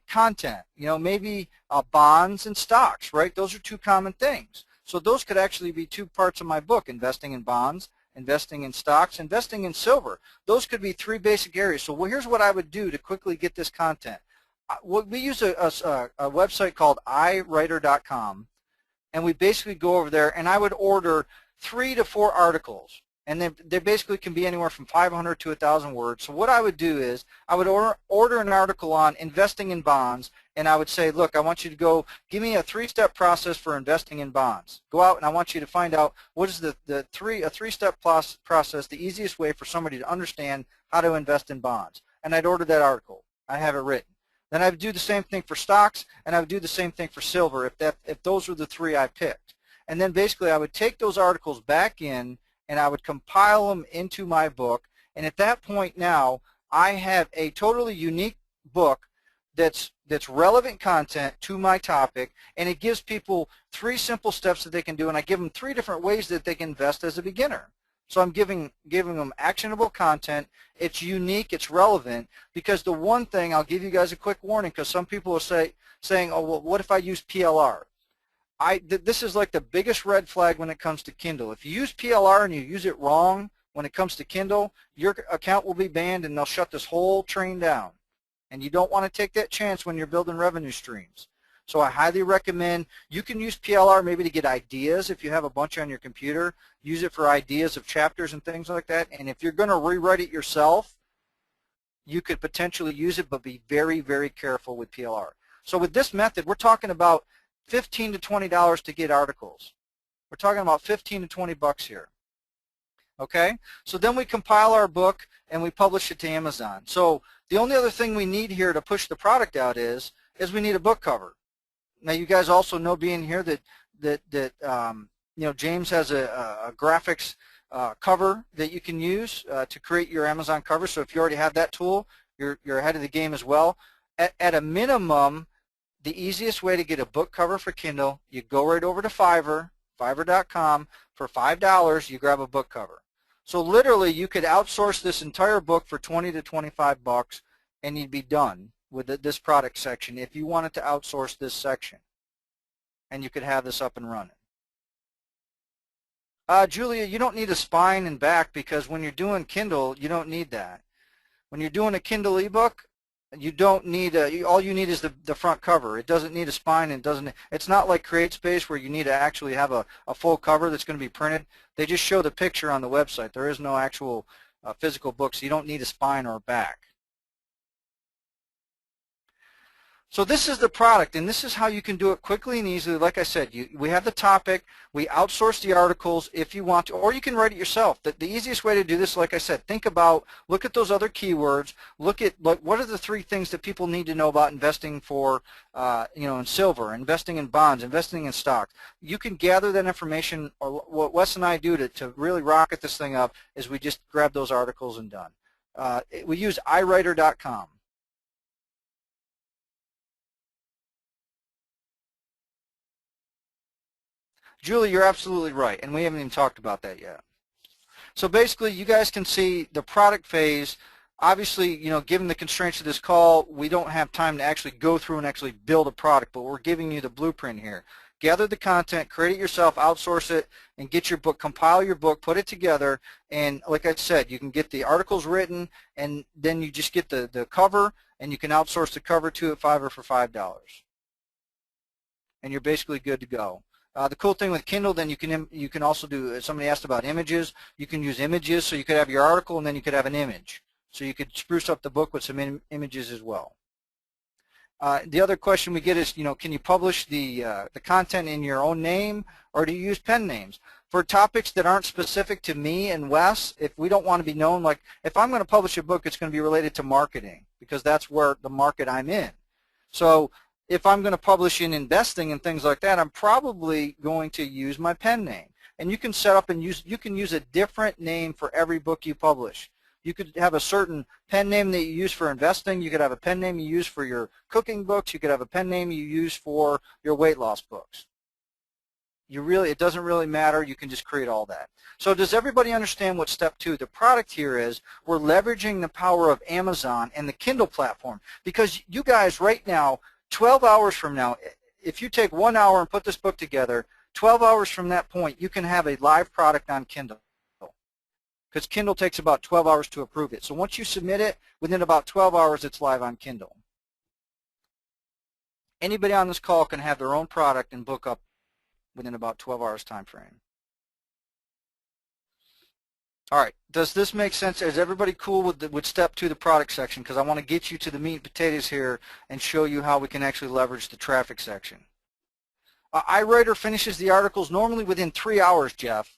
content? Maybe bonds and stocks, right? Those are 2 common things. So those could actually be 2 parts of my book: investing in bonds, investing in stocks, investing in silver. Those could be 3 basic areas. So here's what I would do to quickly get this content. we use a website called iWriter.com, and we basically go over there, and I would order 3 to 4 articles, and they basically can be anywhere from 500 to 1,000 words. So what I would do is I would order an article on investing in bonds, and I would say, look, I want you to go give me a 3-step process for investing in bonds. Go out and I want you to find out what is a 3-step process, the easiest way for somebody to understand how to invest in bonds. And I'd order that article. I have it written. Then I would do the same thing for stocks, and I would do the same thing for silver if those were the 3 I picked. And then basically I would take those articles back in and I would compile them into my book. And at that point now, I have a totally unique book that's relevant content to my topic, and it gives people 3 simple steps that they can do, and I give them 3 different ways that they can invest as a beginner. So I'm giving them actionable content. It's unique, it's relevant, because the one thing, I'll give you guys a quick warning, because some people are saying, oh, well, what if I use PLR? This is like the biggest red flag when it comes to Kindle. If you use PLR and you use it wrong when it comes to Kindle, your account will be banned and they'll shut this whole train down. And you don't want to take that chance when you're building revenue streams. So I highly recommend you can use PLR maybe to get ideas if you have a bunch on your computer. Use it for ideas of chapters and things like that. And if you're going to rewrite it yourself, you could potentially use it, but be very, very careful with PLR. So with this method, we're talking about $15 to $20 to get articles. We're talking about 15 to 20 bucks here. Okay? So then we compile our book and we publish it to Amazon. So the only other thing we need here to push the product out is we need a book cover. Now you guys also know, being here, that you know, James has a graphics cover that you can use to create your Amazon cover. So if you already have that tool, you're ahead of the game as well. At a minimum, the easiest way to get a book cover for Kindle, you go right over to Fiverr, Fiverr.com. For $5, you grab a book cover. So literally, you could outsource this entire book for 20 to 25 bucks, and you'd be done with this product section if you wanted to outsource this section. And you could have this up and running. Julia, you don't need a spine and back, because when you're doing Kindle, you don't need that. When you're doing a Kindle ebook, you don't need all you need is the front cover. It doesn't need a spine, and it's not like CreateSpace where you need to actually have a full cover that's going to be printed. They just show the picture on the website. There is no actual physical book, so you don't need a spine or a back. So this is the product, and this is how you can do it quickly and easily. Like I said, we have the topic, we outsource the articles if you want to, or you can write it yourself. The easiest way to do this, like I said, look at those other keywords, look at what are the 3 things that people need to know about investing for, you know, in silver, investing in bonds, investing in stocks. You can gather that information, or what Wes and I do to really rocket this thing up is we just grab those articles and done. We use iWriter.com. Julie, you're absolutely right, and we haven't even talked about that yet. So basically, you guys can see the product phase. Obviously, you know, given the constraints of this call, we don't have time to actually go through and actually build a product, but we're giving you the blueprint here. Gather the content, create it yourself, outsource it, and get your book, compile your book, put it together, and like I said, you can get the articles written, and then you just get the cover, and you can outsource the cover to at Fiverr for $5. And you're basically good to go. The cool thing with Kindle, then you can also do, somebody asked about images, you can use images, so you could have your article and then you could have an image. So you could spruce up the book with some images as well. The other question we get is, you know, can you publish the content in your own name, or do you use pen names? For topics that aren't specific to me and Wes, if we don't want to be known, like if I'm going to publish a book, it's going to be related to marketing, because that's where the market I'm in. So if I'm going to publish in investing and things like that, I'm probably going to use my pen name. And you can set up and you can use a different name for every book you publish. You could have a certain pen name that you use for investing. You could have a pen name you use for your cooking books. You could have a pen name you use for your weight loss books. It doesn't really matter. You can just create all that. So does everybody understand what step 2? The product here is we're leveraging the power of Amazon and the Kindle platform, because you guys right now, 12 hours from now, if you take 1 hour and put this book together, 12 hours from that point, you can have a live product on Kindle, because Kindle takes about 12 hours to approve it. So once you submit it, within about 12 hours, it's live on Kindle. Anybody on this call can have their own product and book up within about 12 hours time frame. All right, does this make sense? Is everybody cool with step 2, the product section? Because I want to get you to the meat and potatoes here and show you how we can actually leverage the traffic section. iWriter finishes the articles normally within 3 hours, Jeff.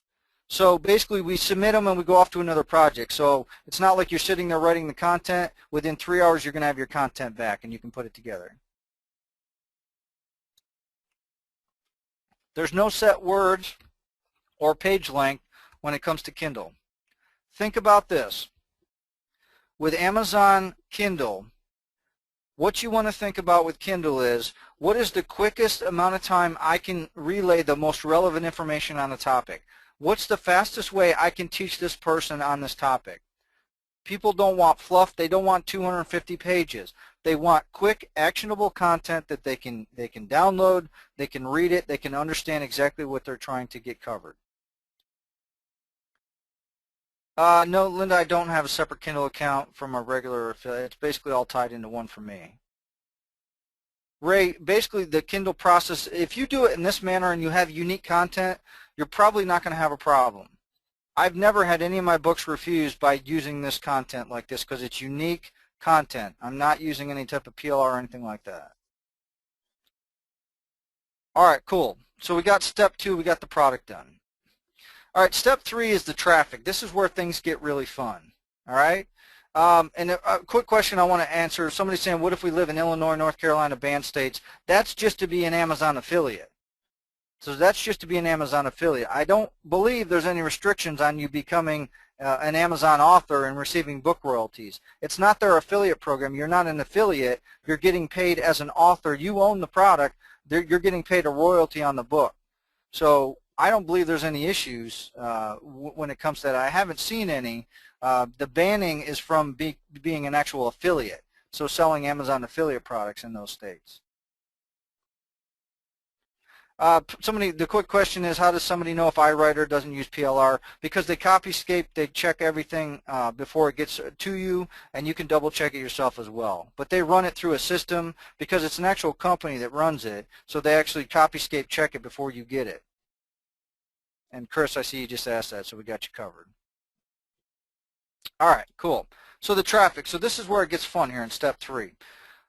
So basically we submit them and we go off to another project. So it's not like you're sitting there writing the content. Within 3 hours you're going to have your content back and you can put it together. There's no set words or page length when it comes to Kindle. Think about this. With Amazon Kindle, what you want to think about with Kindle is, what is the quickest amount of time I can relay the most relevant information on the topic? What's the fastest way I can teach this person on this topic? People don't want fluff. They don't want 250 pages. They want quick, actionable content that they can download, they can read it, they can understand exactly what they're trying to get covered. No, Linda, I don't have a separate Kindle account from a regular affiliate. It's basically all tied into one for me. Ray, basically the Kindle process, if you do it in this manner and you have unique content, you're probably not going to have a problem. I've never had any of my books refused by using this content like this because it's unique content. I'm not using any type of PLR or anything like that. All right, cool. So we got step 2, we got the product done. All right, step 3 is the traffic. This is where things get really fun. All right? And a quick question I want to answer. Somebody's saying, what if we live in Illinois, North Carolina, banned states? That's just to be an Amazon affiliate. So that's just to be an Amazon affiliate. I don't believe there's any restrictions on you becoming an Amazon author and receiving book royalties. It's not their affiliate program. You're not an affiliate. You're getting paid as an author. You own the product. You're getting paid a royalty on the book. So I don't believe there's any issues when it comes to that. I haven't seen any. The banning is from being an actual affiliate, so selling Amazon affiliate products in those states. The quick question is, how does somebody know if iWriter doesn't use PLR? Because they copyscape, they check everything before it gets to you, and you can double check it yourself as well. But they run it through a system because it's an actual company that runs it, so they actually copyscape check it before you get it. And Chris, I see you just asked that, so we got you covered. All right, cool. So the traffic. So this is where it gets fun here in step 3.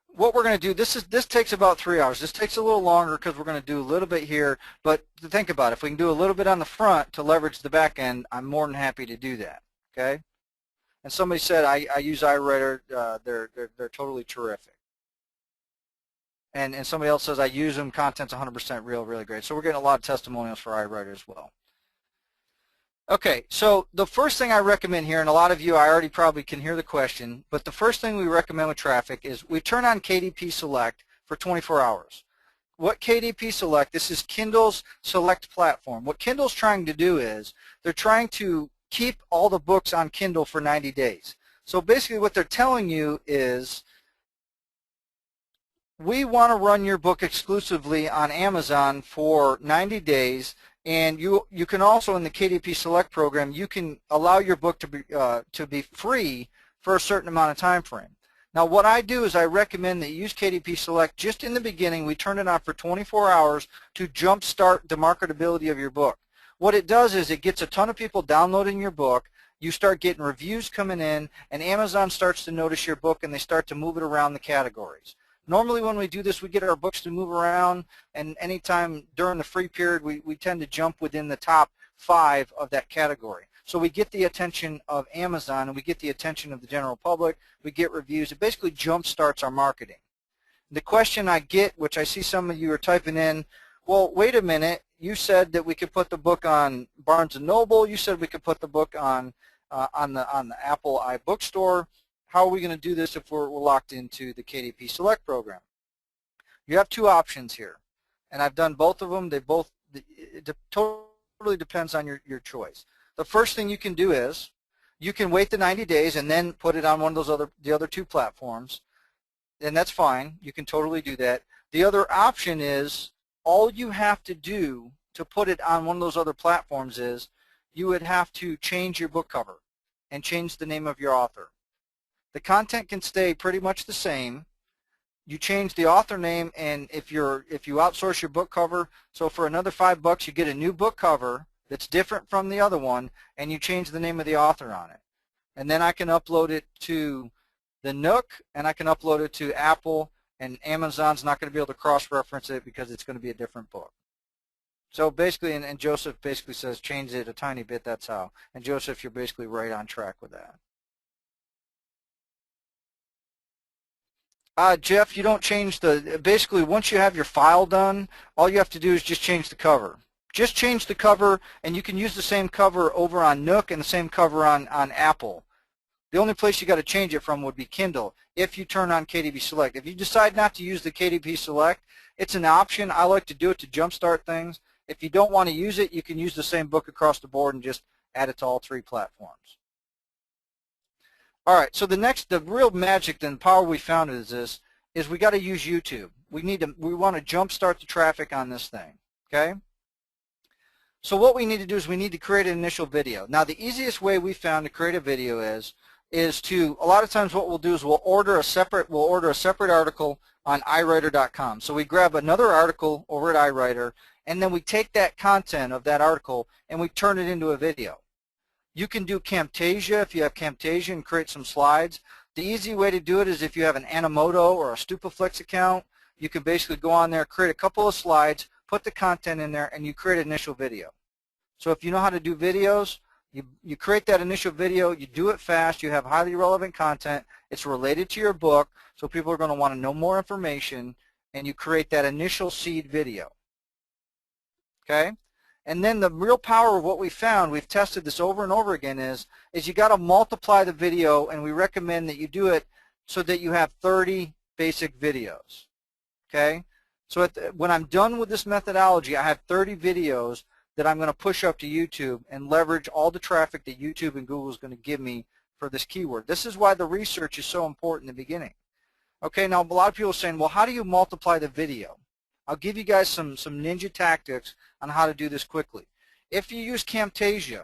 What we're going to do, this takes about 3 hours. This takes a little longer because we're going to do a little bit here, but think about it. If we can do a little bit on the front to leverage the back end, I'm more than happy to do that, okay? And somebody said, I use iWriter. They're totally terrific. And somebody else says, I use them. Content's 100% real, really great. So we're getting a lot of testimonials for iWriter as well. Okay, so the first thing I recommend here, and a lot of you, I already probably can hear the question, but the first thing we recommend with traffic is we turn on KDP Select for 24 hours. What KDP Select, this is Kindle's Select platform. What Kindle's trying to do is they're trying to keep all the books on Kindle for 90 days. So basically what they're telling you is, we want to run your book exclusively on Amazon for 90 days. And you can also, in the KDP Select program, you can allow your book to be free for a certain amount of time frame. Now what I do is I recommend that you use KDP Select just in the beginning. We turn it on for 24 hours to jumpstart the marketability of your book. What it does is it gets a ton of people downloading your book. You start getting reviews coming in, and Amazon starts to notice your book, and they start to move it around the categories. Normally when we do this, we get our books to move around, and anytime during the free period, we tend to jump within the top 5 of that category. So we get the attention of Amazon, and we get the attention of the general public. We get reviews. It basically jump starts our marketing. The question I get, which I see some of you are typing in, well, wait a minute, you said that we could put the book on Barnes & Noble. You said we could put the book on the Apple iBookstore. How are we going to do this if we're locked into the KDP Select program? You have 2 options here, and I've done both of them. It totally depends on your choice. The first thing you can do is you can wait the 90 days and then put it on one of the other 2 platforms, and that's fine. You can totally do that. The other option is all you have to do to put it on one of those other platforms is you would have to change your book cover and change the name of your author. The content can stay pretty much the same, you change the author name, and if you outsource your book cover, so for another $5 you get a new book cover that's different from the other one, and you change the name of the author on it. And then I can upload it to the Nook, and I can upload it to Apple, and Amazon's not going to be able to cross-reference it because it's going to be a different book. So basically, and Joseph basically says change it a tiny bit, that's how. And Joseph, you're basically right on track with that. Jeff, you don't change basically once you have your file done, all you have to do is just change the cover. Just change the cover, and you can use the same cover over on Nook and the same cover on Apple. The only place you got to change it from would be Kindle if you turn on KDP Select. If you decide not to use the KDP Select, it's an option. I like to do it to jumpstart things. If you don't want to use it, you can use the same book across the board and just add it to all 3 platforms. All right, so the real magic and power we found is we got to use YouTube. We want to jumpstart the traffic on this thing, okay? So what we need to do is we need to create an initial video. Now the easiest way we found to create a video is to, a lot of times what we'll do is we'll order a separate article on iWriter.com. So we grab another article over at iWriter, and then we take that content of that article and we turn it into a video. You can do Camtasia if you have Camtasia and create some slides. The easy way to do it is if you have an Animoto or a Stupaflix account, you can basically go on there, create a couple of slides, put the content in there, and you create an initial video. So if you know how to do videos, you create that initial video, you do it fast, you have highly relevant content, it's related to your book, so people are going to want to know more information, and you create that initial seed video. Okay? And then the real power of what we found, we've tested this over and over again, is you got to multiply the video, and we recommend that you do it so that you have 30 basic videos. Okay? So when I'm done with this methodology, I have 30 videos that I'm going to push up to YouTube and leverage all the traffic that YouTube and Google is going to give me for this keyword. This is why the research is so important in the beginning. Okay, now a lot of people are saying, well, how do you multiply the video? I'll give you guys some ninja tactics on how to do this quickly. If you use Camtasia,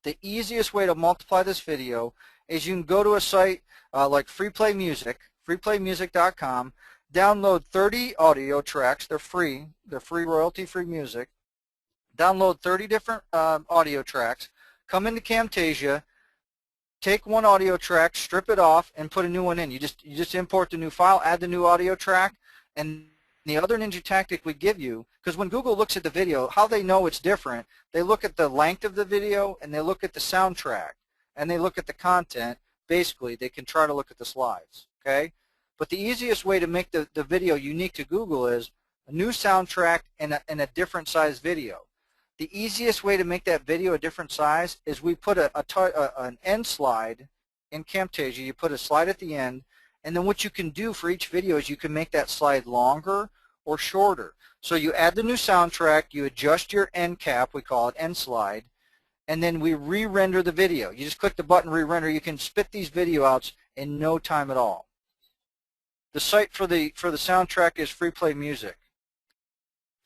the easiest way to multiply this video is you can go to a site like Freeplay Music, freeplaymusic.com, download 30 audio tracks. They're free royalty-free music. Download 30 different audio tracks, come into Camtasia, take one audio track, strip it off, and put a new one in. You just import the new file, add the new audio track, and the other ninja tactic we give you, because when Google looks at the video, how they know it's different, they look at the length of the video, and they look at the soundtrack, and they look at the content. Basically, they can try to look at the slides, okay? But the easiest way to make the video unique to Google is a new soundtrack and a different size video. The easiest way to make that video a different size is we put an end slide in Camtasia. You put a slide at the end, and then what you can do for each video is you can make that slide longer or shorter. So you add the new soundtrack, you adjust your end cap, we call it end slide, and then we re-render the video. You just click the button re-render. You can spit these video outs in no time at all. The site for the soundtrack is Freeplay Music.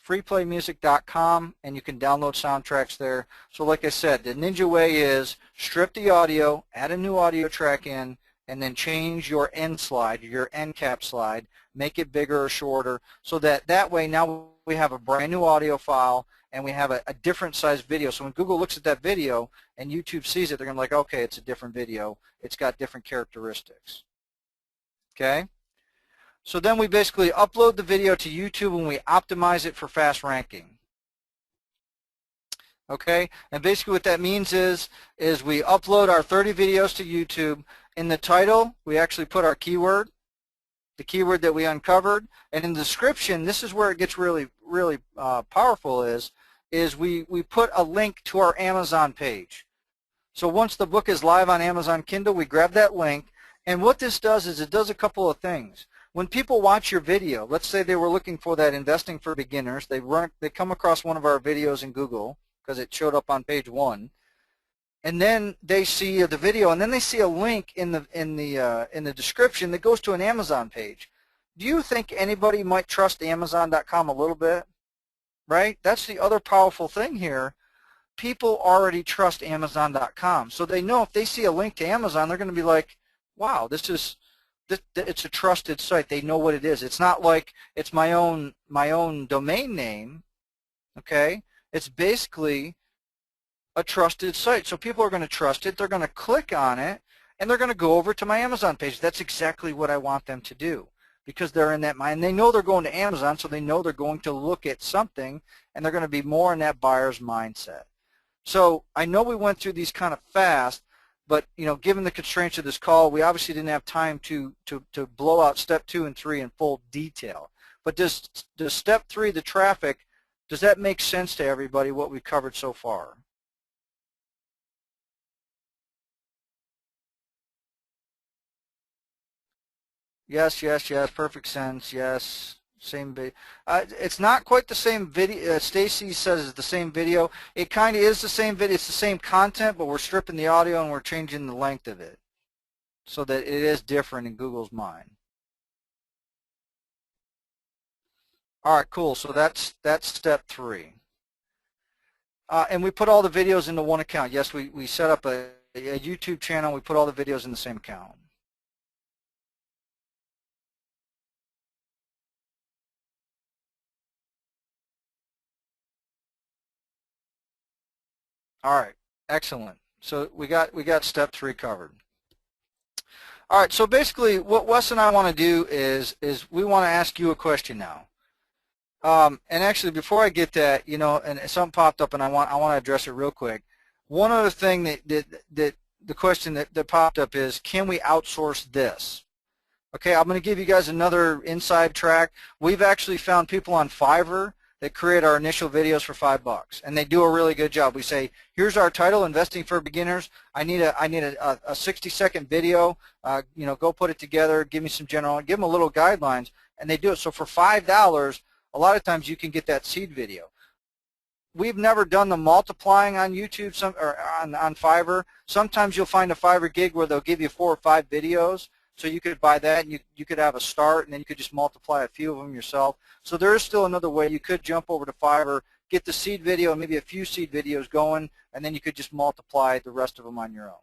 freeplaymusic.com, and you can download soundtracks there. So like I said, the ninja way is strip the audio, add a new audio track in, and then change your end slide, your end cap slide, make it bigger or shorter, so that way now we have a brand new audio file and we have a different size video. So when Google looks at that video and YouTube sees it, they're going to be like, okay, it's a different video. It's got different characteristics. Okay? So then we basically upload the video to YouTube and we optimize it for fast ranking. Okay, and basically what that means is we upload our 30 videos to YouTube. In the title, we actually put our keyword, the keyword that we uncovered, and in the description, this is where it gets really powerful is we put a link to our Amazon page. So once the book is live on Amazon Kindle, we grab that link, and what this does is it does a couple of things. When people watch your video, let's say they were looking for that investing for beginners, they come across one of our videos in Google because it showed up on page 1, and then they see the video, and then they see a link in the description that goes to an Amazon page. Do you think anybody might trust Amazon.com a little bit? Right? That's the other powerful thing here. People already trust Amazon.com, so they know if they see a link to Amazon, they're going to be like, wow, this is it's a trusted site. They know what it is. It's not like it's my own domain name, okay? It's basically a trusted site. So people are going to trust it. They're going to click on it, and they're going to go over to my Amazon page. That's exactly what I want them to do, because they're in that mind. They know they're going to Amazon, so they know they're going to look at something, and they're going to be more in that buyer's mindset. So I know we went through these kind of fast, but given the constraints of this call, we obviously didn't have time to blow out step 2 and 3 in full detail. But does step 3, the traffic, does that make sense to everybody, what we've covered so far? Yes, yes, yes, perfect sense, yes. Same video. It's not quite the same video. Stacy says it's the same video. It kind of is the same video. It's the same content, but we're stripping the audio and we're changing the length of it so that it is different in Google's mind. All right, cool. So that's step 3. And we put all the videos into one account. Yes, we set up a YouTube channel. We put all the videos in the same account. All right, excellent. So we got step 3 covered. All right, so basically what Wes and I want to do is we want to ask you a question now. And actually, before I get that, and something popped up, and I want to address it real quick. One other thing that the question that popped up is, can we outsource this? Okay, I'm going to give you guys another inside track. We've actually found people on Fiverr that create our initial videos for $5, and they do a really good job. We say, here's our title, Investing for Beginners. I need a 60-second video. Go put it together. Give me some general. Give them a little guidelines, and they do it. So for $5, a lot of times you can get that seed video. We've never done the multiplying on YouTube or on Fiverr. Sometimes you'll find a Fiverr gig where they'll give you 4 or 5 videos. So you could buy that, and you could have a start, and then you could just multiply a few of them yourself. So there is still another way. You could jump over to Fiverr, get the seed video and maybe a few seed videos going, and then you could just multiply the rest of them on your own.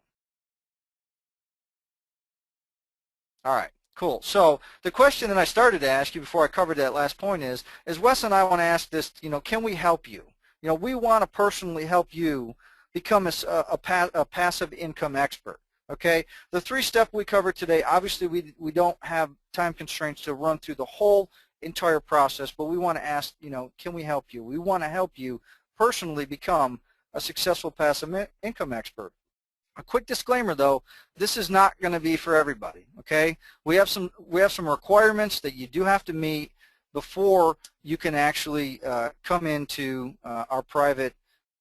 All right, cool. So the question that I started to ask you before I covered that last point is Wes and I want to ask this, can we help you? We want to personally help you become a passive income expert. Okay, the 3 steps we covered today, obviously we don't have time constraints to run through the whole entire process, but we want to ask, can we help you? We want to help you personally become a successful passive income expert. A quick disclaimer though, this is not going to be for everybody, okay? We have some requirements that you do have to meet before you can actually come into our private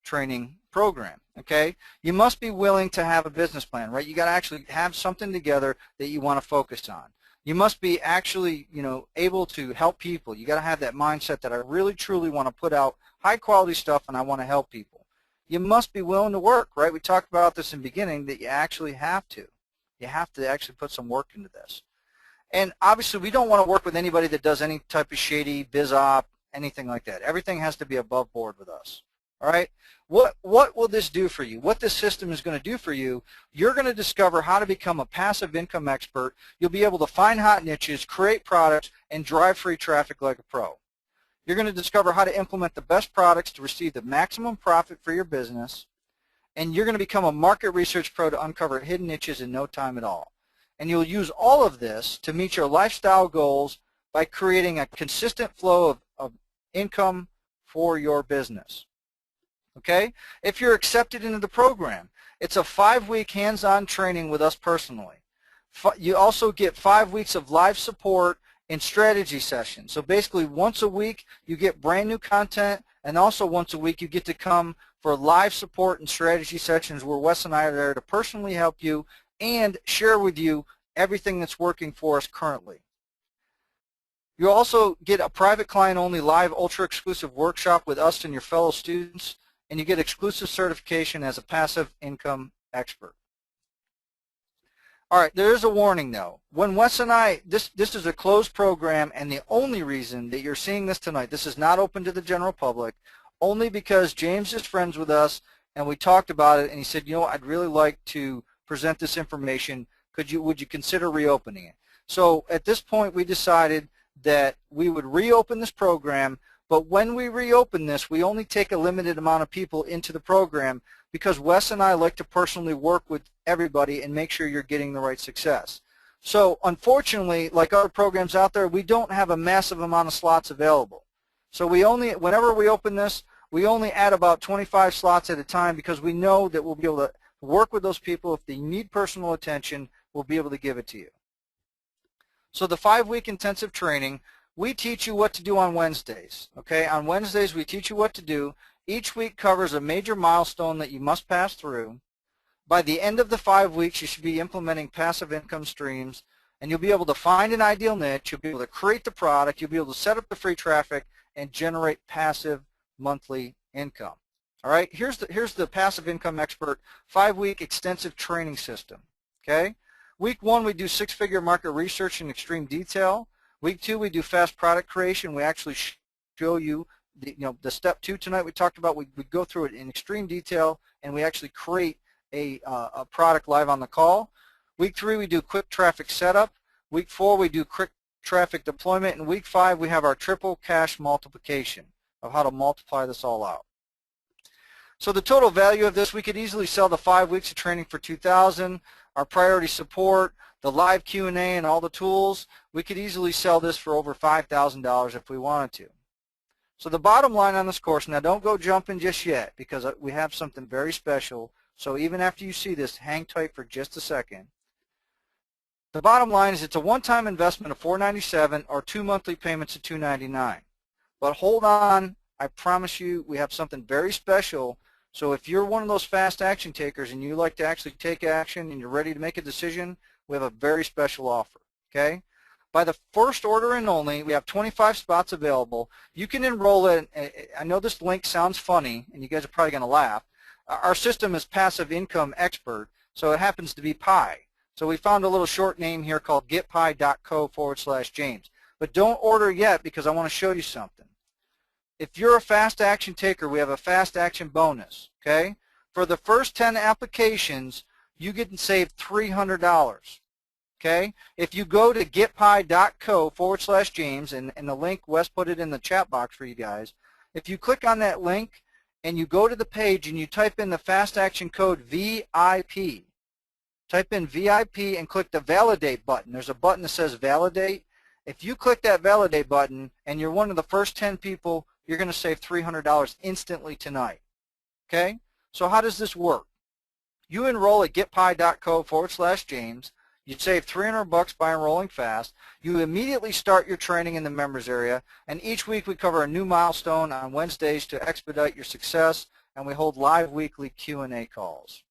training program, okay? You must be willing to have a business plan, right? You got to actually have something together that you want to focus on. You must be actually, able to help people. You got to have that mindset that I really truly want to put out high quality stuff and I want to help people. You must be willing to work, right? We talked about this in the beginning that you actually have to. You have to actually put some work into this. And obviously we don't want to work with anybody that does any type of shady biz op, anything like that. Everything has to be above board with us. All right, what will this do for you? What this system is going to do for you, you're going to discover how to become a passive income expert. You'll be able to find hot niches, create products, and drive free traffic like a pro. You're going to discover how to implement the best products to receive the maximum profit for your business, and you're going to become a market research pro to uncover hidden niches in no time at all. And you'll use all of this to meet your lifestyle goals by creating a consistent flow of income for your business. Okay? If you're accepted into the program, it's a 5-week hands-on training with us personally. You also get 5 weeks of live support and strategy sessions. So basically once a week you get brand new content, and also once a week you get to come for live support and strategy sessions where Wes and I are there to personally help you and share with you everything that's working for us currently. You also get a private client-only live ultra-exclusive workshop with us and your fellow students, and you get exclusive certification as a passive income expert. All right, there is a warning though. When Wes and I, this is a closed program, and the only reason that you're seeing this tonight, this is not open to the general public, only because James is friends with us, and we talked about it, and he said, I'd really like to present this information. Would you consider reopening it? So at this point, we decided that we would reopen this program, but when we reopen this, we only take a limited amount of people into the program because Wes and I like to personally work with everybody and make sure you're getting the right success. So unfortunately, like other programs out there, we don't have a massive amount of slots available. So whenever we open this, we only add about 25 slots at a time because we know that we'll be able to work with those people. If they need personal attention, we'll be able to give it to you. So the 5-week intensive training, we teach you what to do on Wednesdays. Okay, on Wednesdays we teach you what to do. Each week covers a major milestone that you must pass through. By the end of the 5 weeks, you should be implementing passive income streams, and you'll be able to find an ideal niche. You'll be able to create the product. You'll be able to set up the free traffic and generate passive monthly income. All right, here's the Passive Income Expert 5-week extensive training system. Okay, week 1 we do 6-figure market research in extreme detail. Week 2 we do fast product creation. We actually show you the step 2 tonight we talked about. We go through it in extreme detail, and we actually create a product live on the call. Week 3 we do quick traffic setup. Week 4 we do quick traffic deployment. And week 5 we have our triple cash multiplication of how to multiply this all out. So the total value of this, we could easily sell the 5 weeks of training for $2,000. Our priority support, the live Q&A, and all the tools, we could easily sell this for over $5,000 if we wanted to. So the bottom line on this course, now don't go jumping just yet because we have something very special. So even after you see this, hang tight for just a second. The bottom line is it's a one-time investment of $497 or 2 monthly payments of $299. But hold on, I promise you we have something very special. So if you're one of those fast action takers and you like to actually take action and you're ready to make a decision, we have a very special offer, okay? By the first order and only, we have 25 spots available. You can enroll in, I know this link sounds funny and you guys are probably going to laugh. Our system is Passive Income Expert, so it happens to be PI. So we found a little short name here called getpi.co/James. But don't order yet because I want to show you something. If you're a fast action taker, we have a fast action bonus, okay? For the first 10 applications, you get to save $300, okay? If you go to getpi.co/James, and the link, Wes put it in the chat box for you guys. If you click on that link and you go to the page and you type in the fast action code VIP, type in VIP and click the validate button. There's a button that says validate. If you click that validate button and you're one of the first 10 people, you're going to save $300 instantly tonight. Okay? So how does this work? You enroll at getpi.co/James. You save $300 by enrolling fast. You immediately start your training in the members area, and each week we cover a new milestone on Wednesdays to expedite your success, and we hold live weekly Q&A calls.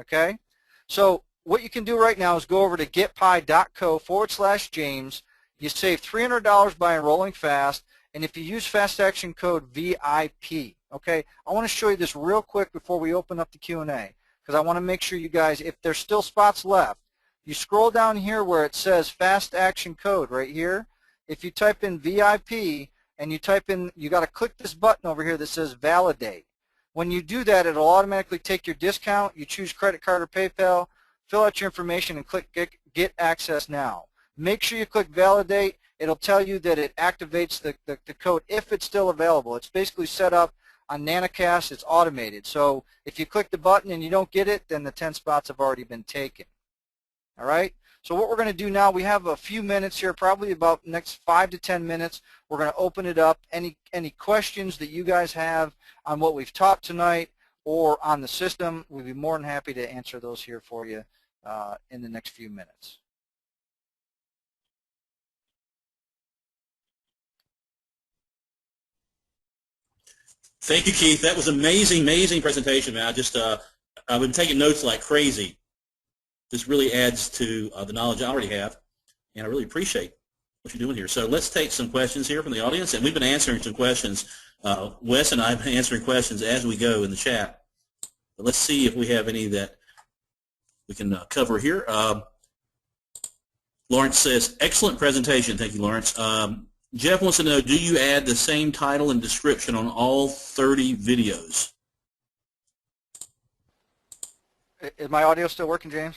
Okay? So what you can do right now is go over to getpi.co/James. You save $300 by enrolling fast, and if you use fast action code VIP, okay, I want to show you this real quick before we open up the Q&A because I want to make sure you guys, if there's still spots left, you scroll down here where it says fast action code right here. If you type in VIP and you type in, you got to click this button over here that says validate. When you do that, it'll automatically take your discount. You choose credit card or PayPal, fill out your information, and click get access now. Make sure you click validate. It'll tell you that it activates the code if it's still available. It's basically set up on Nanocast. It's automated. So if you click the button and you don't get it, then the 10 spots have already been taken. All right? So what we're going to do now, we have a few minutes here, probably about the next 5 to 10 minutes. We're going to open it up. Any questions that you guys have on what we've taught tonight or on the system, we'd be more than happy to answer those here for you in the next few minutes. Thank you, Keith. That was amazing, amazing presentation, man. I've been taking notes like crazy. This really adds to the knowledge I already have, and I really appreciate what you're doing here. So let's take some questions here from the audience, and we've been answering some questions. Wes and I have been answering questions as we go in the chat. But let's see if we have any that we can cover here. Lawrence says, excellent presentation. Thank you, Lawrence. Jeff wants to know, do you add the same title and description on all 30 videos? Is my audio still working, James?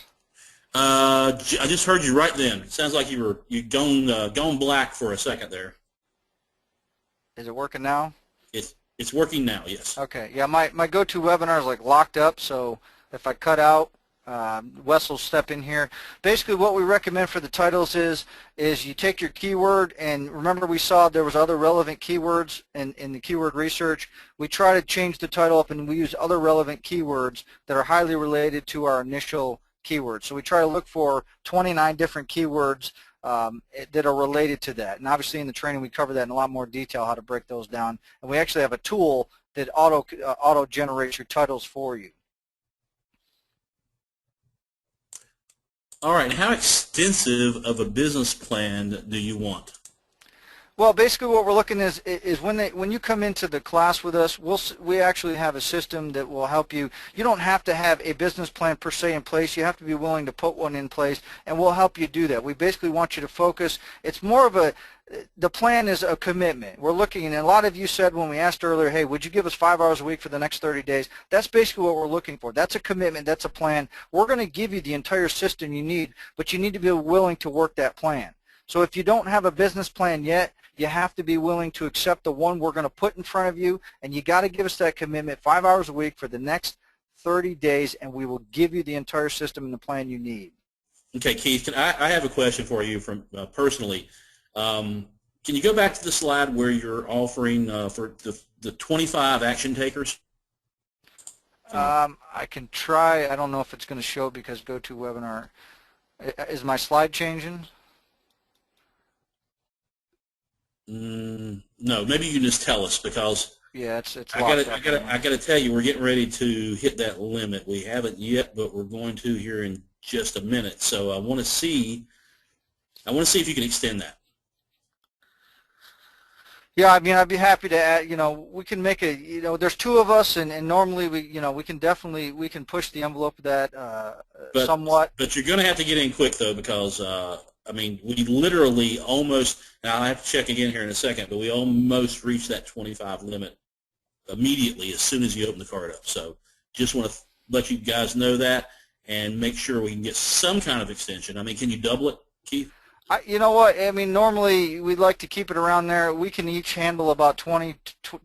I just heard you right then. It sounds like you gone black for a second there. Is it working now? It's working now. Yes. Okay. Yeah, my GoToWebinar is like locked up, so if I cut out, Wes will step in here. Basically, what we recommend for the titles is you take your keyword, and remember we saw there was other relevant keywords in the keyword research. We try to change the title up, and we use other relevant keywords that are highly related to our initial keywords. So we try to look for 29 different keywords that are related to that. And obviously in the training we cover that in a lot more detail, how to break those down. And we actually have a tool that auto generates your titles for you. All right. How extensive of a business plan do you want? Well, basically what we're looking is when you come into the class with us, we actually have a system that will help you. You don't have to have a business plan per se in place. You have to be willing to put one in place, and we'll help you do that. We basically want you to focus. It's more of the plan is a commitment. We're looking, and a lot of you said when we asked earlier, hey, would you give us 5 hours a week for the next 30 days? That's basically what we're looking for. That's a commitment. That's a plan. We're going to give you the entire system you need, but you need to be willing to work that plan. So if you don't have a business plan yet, you have to be willing to accept the one we're going to put in front of you, and you got to give us that commitment 5 hours a week for the next 30 days, and we will give you the entire system and the plan you need. Okay, Keith, I have a question for you from personally. Can you go back to the slide where you're offering for the 25 action takers? I can try. I don't know if it's going to show because GoToWebinar. Is my slide changing? No, maybe you can just tell us because yeah, it's I gotta tell you, we're getting ready to hit that limit. We haven't yet, but we're going to here in just a minute. So I want to see if you can extend that. Yeah, I mean, I'd be happy to add, we can make there's two of us, and normally we can push the envelope of that somewhat. But you're going to have to get in quick though, because I mean, we literally almost, now I have to check again here in a second, but we almost reached that 25 limit immediately as soon as you open the card up. So just want to let you guys know that and make sure we can get some kind of extension. I mean, can you double it, Keith? You know what? I mean, normally we'd like to keep it around there. We can each handle about 20,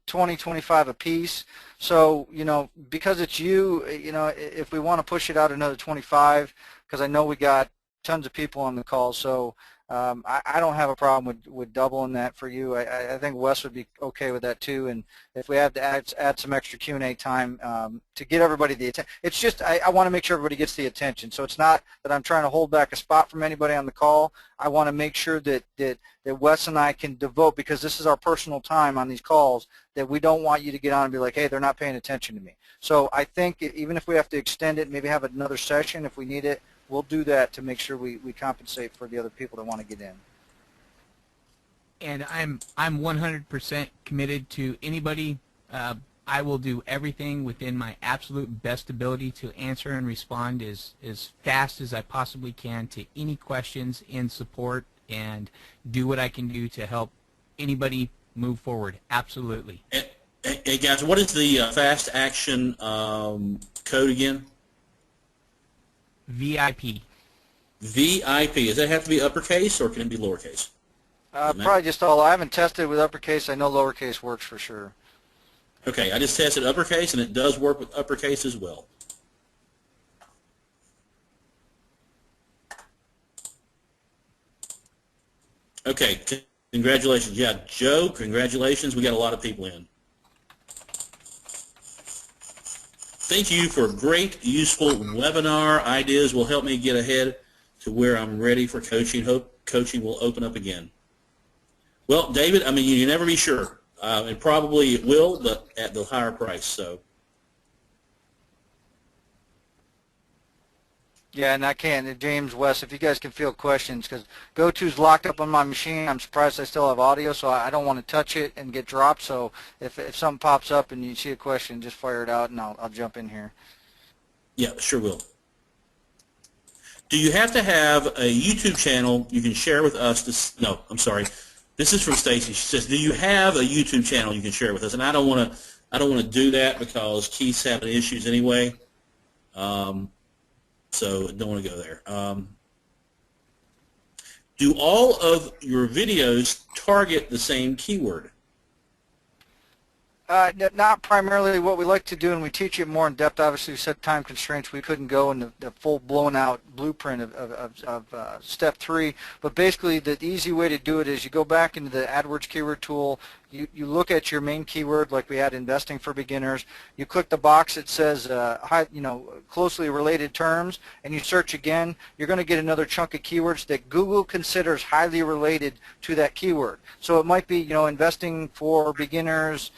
25 apiece. So, because it's you, if we want to push it out another 25, because I know we got tons of people on the call, so I don't have a problem with doubling that for you. I think Wes would be okay with that too, and if we have to add some extra Q&A time to get everybody the attention. It's just I want to make sure everybody gets the attention, so it's not that I'm trying to hold back a spot from anybody on the call. I want to make sure that Wes and I can devote, because this is our personal time on these calls, that we don't want you to get on and be like, hey, they're not paying attention to me. So I think even if we have to extend it, maybe have another session if we need it, we'll do that to make sure we compensate for the other people that want to get in. And I'm 100% committed to anybody. I will do everything within my absolute best ability to answer and respond as fast as I possibly can to any questions in support, and do what I can do to help anybody move forward. Absolutely. Hey guys, what is the fast action code again? VIP. VIP. Does that have to be uppercase or can it be lowercase? Probably just all. I haven't tested with uppercase. I know lowercase works for sure. Okay, I just tested uppercase, and it does work with uppercase as well. Okay, congratulations. Yeah, Joe, congratulations. We got a lot of people in. Thank you for great, useful webinar ideas. Will help me get ahead to where I'm ready for coaching. Hope coaching will open up again. Well, David, I mean, you can never be sure. And probably it will, but at the higher price. So. Yeah, and I can. James, Wes, if you guys can field questions, because GoTo's locked up on my machine. I'm surprised I still have audio, so I don't want to touch it and get dropped. So if something pops up and you see a question, just fire it out, and I'll jump in here. Yeah, sure will. Do you have to have a YouTube channel you can share with us? No, I'm sorry. This is from Stacy. She says, "Do you have a YouTube channel you can share with us?" And I don't want to do that because Keith's having issues anyway. So don't want to go there. Do all of your videos target the same keyword? Not primarily. What we like to do, and we teach it more in depth. Obviously, we said time constraints. We couldn't go in the full blown-out blueprint of step 3. But basically, the easy way to do it is you go back into the AdWords keyword tool. You look at your main keyword, like we had investing for beginners. You click the box that says closely related terms, and you search again. You're going to get another chunk of keywords that Google considers highly related to that keyword. So it might be, investing for beginners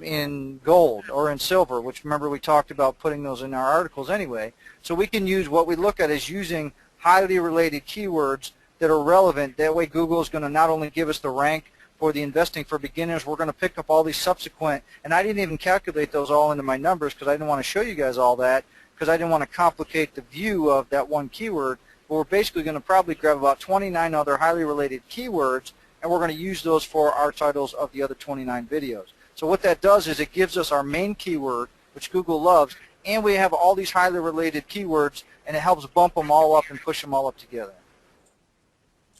in gold or in silver, which remember we talked about putting those in our articles anyway. So we can use, what we look at is using highly related keywords that are relevant. That way Google is going to not only give us the rank for the investing for beginners, we're going to pick up all these subsequent, and I didn't even calculate those all into my numbers because I didn't want to show you guys all that because I didn't want to complicate the view of that one keyword. But we're basically going to probably grab about 29 other highly related keywords, and we're going to use those for our titles of the other 29 videos. So what that does is it gives us our main keyword, which Google loves, and we have all these highly related keywords, and it helps bump them all up and push them all up together.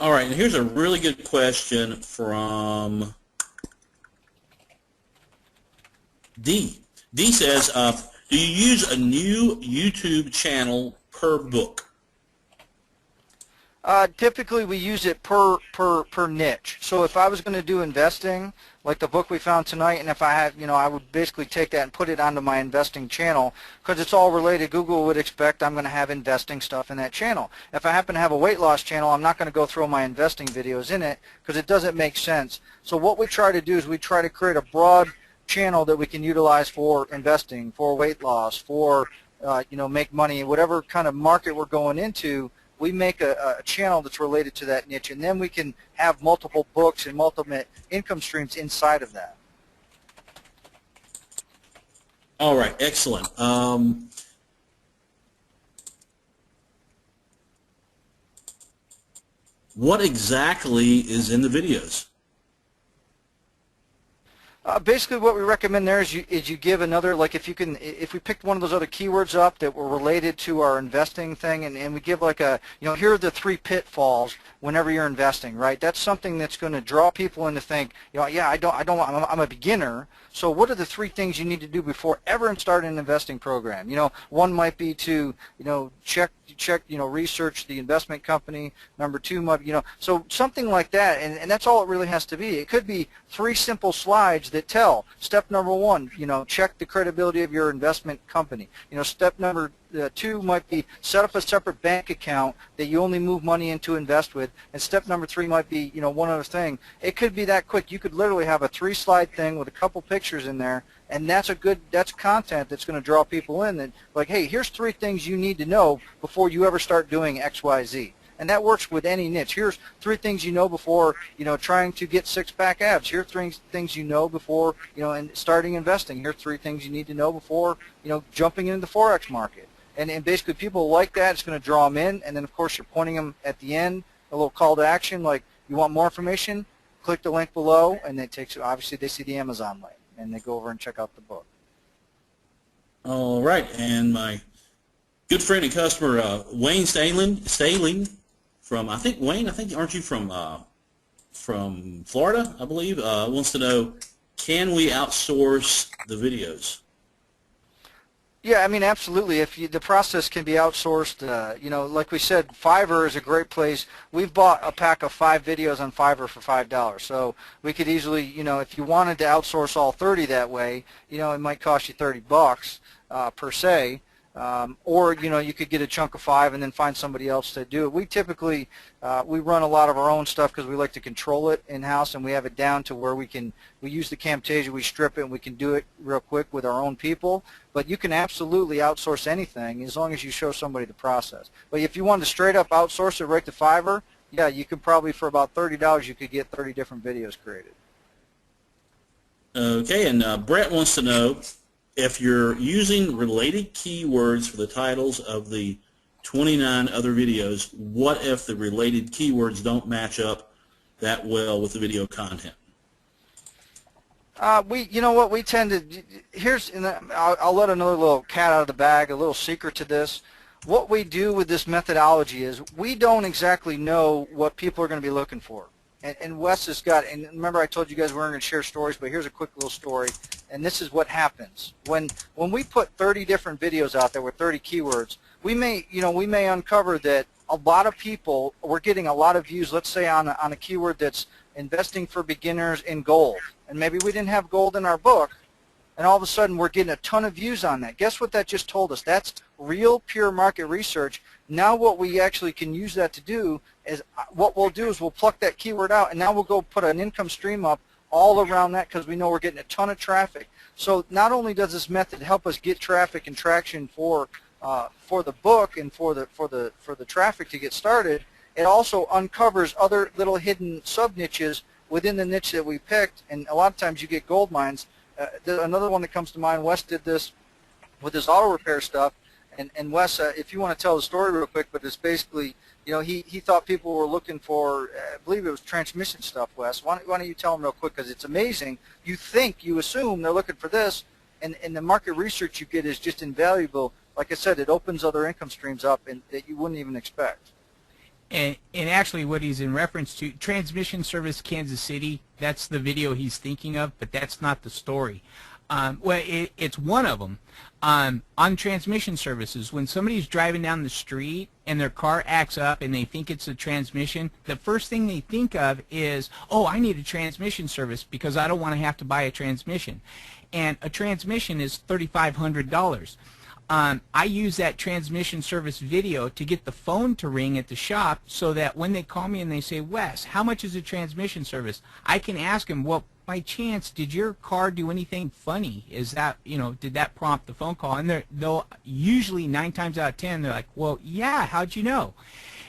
All right, and here's a really good question from D. D says, do you use a new YouTube channel per book? Typically, we use it per niche. So if I was going to do investing, like the book we found tonight, and if I had, I would basically take that and put it onto my investing channel because it's all related. Google would expect I'm going to have investing stuff in that channel. If I happen to have a weight loss channel, I'm not going to go throw my investing videos in it because it doesn't make sense. So what we try to do is we try to create a broad channel that we can utilize for investing, for weight loss, for make money, whatever kind of market we're going into. We make a channel that's related to that niche, and then we can have multiple books and multiple income streams inside of that. All right, excellent. What exactly is in the videos? Basically, what we recommend there is you give another, like if we picked one of those other keywords up that were related to our investing thing, and we give like here are the 3 pitfalls whenever you're investing, right? That's something that's going to draw people in to think, yeah, I'm a beginner. So what are the 3 things you need to do before ever start an investing program? One might be to check research the investment company. Number 2 might be so something like that, and that's all it really has to be. It could be 3 simple slides that tell step number 1, check the credibility of your investment company. Step number 2 might be set up a separate bank account that you only move money in to invest with, and step number 3 might be one other thing. It could be that quick. You could literally have a 3-slide thing with a couple pictures in there, and that's content that's going to draw people in. That like, hey, here's 3 things you need to know before you ever start doing XYZ. And that works with any niche. Here's 3 things you know before trying to get 6-pack abs. Here's 3 things you know before and starting investing. Here's 3 things you need to know before jumping into the forex market. And basically people like that. It's going to draw them in. And then of course you're pointing them at the end, a little call to action like, you want more information? Click the link below, and it takes, obviously they see the Amazon link and they go over and check out the book. All right, and my good friend and customer Wayne Staling from Wayne, aren't you from Florida, I believe, wants to know, can we outsource the videos? Yeah, I mean, absolutely. The process can be outsourced, like we said, Fiverr is a great place. We've bought a pack of 5 videos on Fiverr for $5. So we could easily, if you wanted to outsource all 30 that way, it might cost you $30 per se. Or you could get a chunk of 5 and then find somebody else to do it. We typically we run a lot of our own stuff because we like to control it in-house, and we have it down to where we use the Camtasia, we strip it, and we can do it real quick with our own people. But you can absolutely outsource anything as long as you show somebody the process. But if you wanted to straight up outsource it right to Fiverr, yeah, you could probably, for about $30, you could get 30 different videos created. Okay, and Brett wants to know, if you're using related keywords for the titles of the 29 other videos, what if the related keywords don't match up that well with the video content? We tend to, and I'll let another little cat out of the bag, a little secret to this. what we do with this methodology is we don't exactly know what people are going to be looking for. And Wes has got, and remember I told you guys we weren't going to share stories, but here's a quick little story, and this is what happens. When we put 30 different videos out there with 30 keywords, we may uncover that a lot of people, we're getting a lot of views, let's say on a keyword that's investing for beginners in gold, and maybe we didn't have gold in our book, and all of a sudden we're getting a ton of views on that. Guess what that just told us? That's real pure market research. Now what we actually can use that to do is, what we'll do is we'll pluck that keyword out, and now we'll go put an income stream up all around that because we know we're getting a ton of traffic. So not only does this method help us get traffic and traction for the book and for the traffic to get started, it also uncovers other little hidden sub niches within the niche that we picked, and a lot of times you get gold mines. Another one that comes to mind, Wes did this with his auto repair stuff, and Wes, if you want to tell the story real quick, but it's basically, he thought people were looking for, I believe it was transmission stuff, Wes. Why don't you tell them real quick, because it's amazing. You assume they're looking for this, and the market research you get is just invaluable. Like I said, it opens other income streams up and that you wouldn't even expect. And actually what he's in reference to, Transmission Service Kansas City, that's the video he's thinking of, but that's not the story. Well, it's one of them. On transmission services, when somebody's driving down the street and their car acts up and they think it's a transmission, the first thing they think of is, oh, I need a transmission service because I don't want to have to buy a transmission. And a transmission is $3,500. I use that transmission service video to get the phone to ring at the shop so that when they call me and they say, Wes, how much is a transmission service? I can ask them, well, by chance, did your car do anything funny? Is that, did that prompt the phone call? And they'll usually 9 times out of 10, they're like, well, yeah, how'd you know?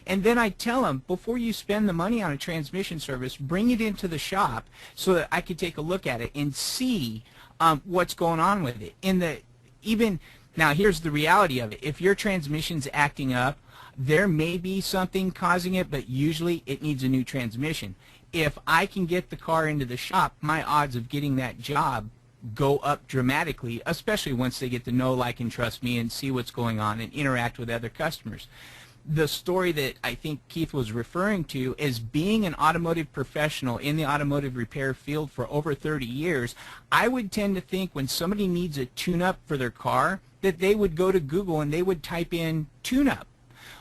And then I tell them, before you spend the money on a transmission service, bring it into the shop so that I can take a look at it and see what's going on with it. Now, here's the reality of it. If your transmission's acting up, there may be something causing it, but usually it needs a new transmission. If I can get the car into the shop, my odds of getting that job go up dramatically, especially once they get to know, like, and trust me and see what's going on and interact with other customers. The story that I think Keith was referring to is being an automotive professional in the automotive repair field for over 30 years, I would tend to think when somebody needs a tune-up for their car that they would go to Google and they would type in tune-up.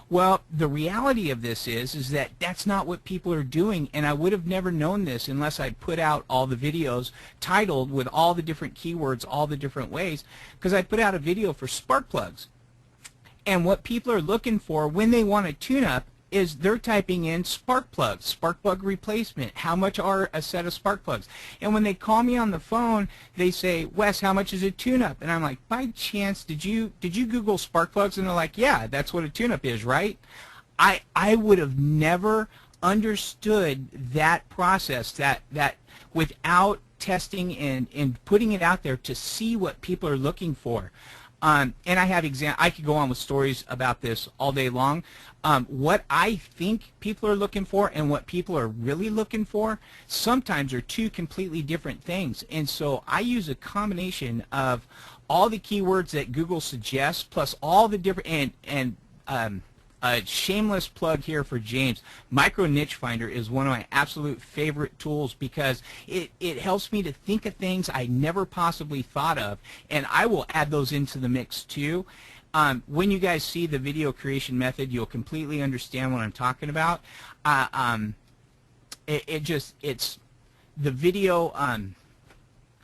Well, the reality of this is that that's not what people are doing, and I would have never known this unless I put out all the videos titled with all the different keywords, all the different ways, because I put out a video for spark plugs. And what people are looking for when they want a tune-up is they're typing in spark plugs, spark plug replacement, how much are a set of spark plugs? And when they call me on the phone, they say, Wes, how much is a tune-up? And I'm like, by chance, did you Google spark plugs? And they're like, yeah, that's what a tune-up is, right? I would have never understood that process, that without testing and putting it out there to see what people are looking for. And I have I could go on with stories about this all day long. What I think people are looking for and what people are really looking for sometimes are two completely different things. And so I use a combination of all the keywords that Google suggests plus all the different, a shameless plug here for James. Micro Niche Finder is one of my absolute favorite tools because it helps me to think of things I never possibly thought of, and I will add those into the mix too. When you guys see the video creation method, you'll completely understand what I'm talking about. It's the video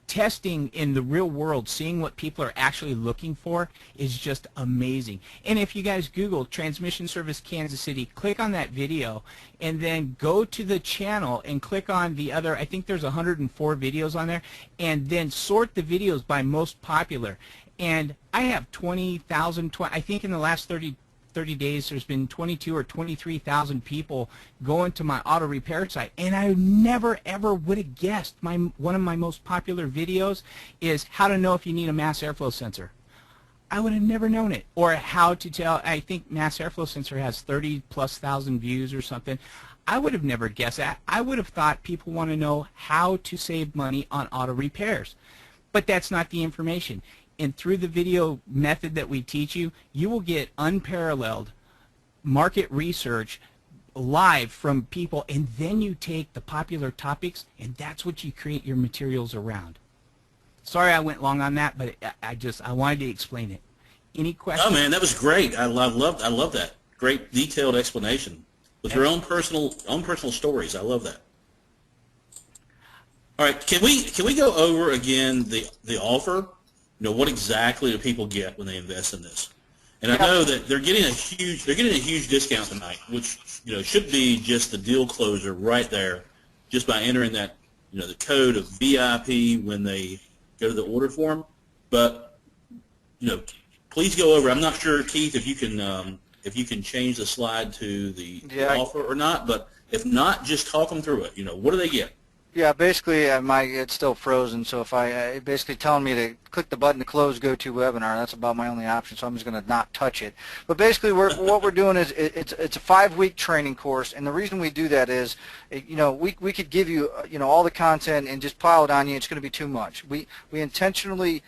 testing in the real world, seeing what people are actually looking for is just amazing. And if you guys Google Transmission Service Kansas City, click on that video and then go to the channel and click on the other, I think there's 104 videos on there, and then sort the videos by most popular. And I have 20,000, I think in the last 30 days there's been 22 or 23,000 people going to my auto repair site, and I never ever would have guessed one of my most popular videos is how to know if you need a mass airflow sensor. I would have never known it. Or how to tell, I think mass airflow sensor has 30,000+ views or something. I would have never guessed that. I would have thought people want to know how to save money on auto repairs. But that's not the information. and through the video method that we teach you, you will get unparalleled market research live from people, and then you take the popular topics, and that's what you create your materials around. Sorry I went long on that, but I wanted to explain it. Any questions? Oh man, that was great. I love that. Great detailed explanation with your own personal stories. I love that. All right, can we go over again the offer? What exactly do people get when they invest in this? And I know that they're getting a huge discount tonight, which should be just the deal closer right there, just by entering that the code of VIP when they go to the order form. But please go over. I'm not sure, Keith, if you can change the slide to the offer or not. But if not, just talk them through it. What do they get? Yeah, basically, it's still frozen. So if basically telling me to click the button to close GoToWebinar, that's about my only option. So I'm just going to not touch it. But basically, what we're doing is it's a 5-week training course, and the reason we do that is, we could give you all the content and just pile it on you. It's going to be too much. We intentionally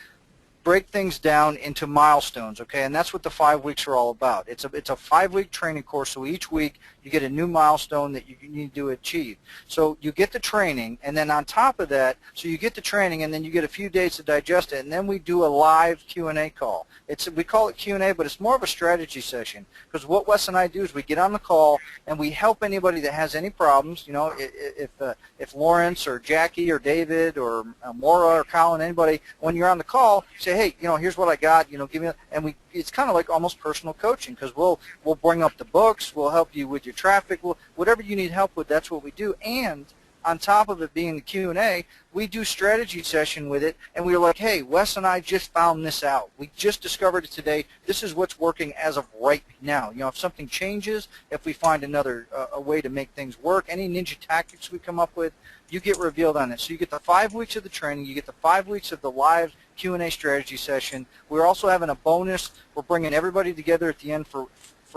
break things down into milestones, okay, and that's what the 5 weeks are all about. It's a 5-week training course, so each week you get a new milestone that you need to achieve. So you get the training, and then on top of that, so you get the training, and then you get a few days to digest it, and then we do a live Q&A call. We call it Q&A, but it's more of a strategy session, because what Wes and I do is we get on the call, and we help anybody that has any problems. If Lawrence or Jackie or David or Maura or Colin, anybody, when you're on the call, say, hey, here's what I got, give me, and it's kind of like almost personal coaching, because we'll bring up the books, we'll help you with your traffic, whatever you need help with, that's what we do. And on top of it being the Q&A, we do strategy session with it, and we were like, hey, Wes and I just found this out. We just discovered it today. This is what's working as of right now. If something changes, if we find another a way to make things work, any ninja tactics we come up with, you get revealed on it. So you get the 5 weeks of the training, you get the 5 weeks of the live Q&A strategy session. We're also having a bonus. We're bringing everybody together at the end for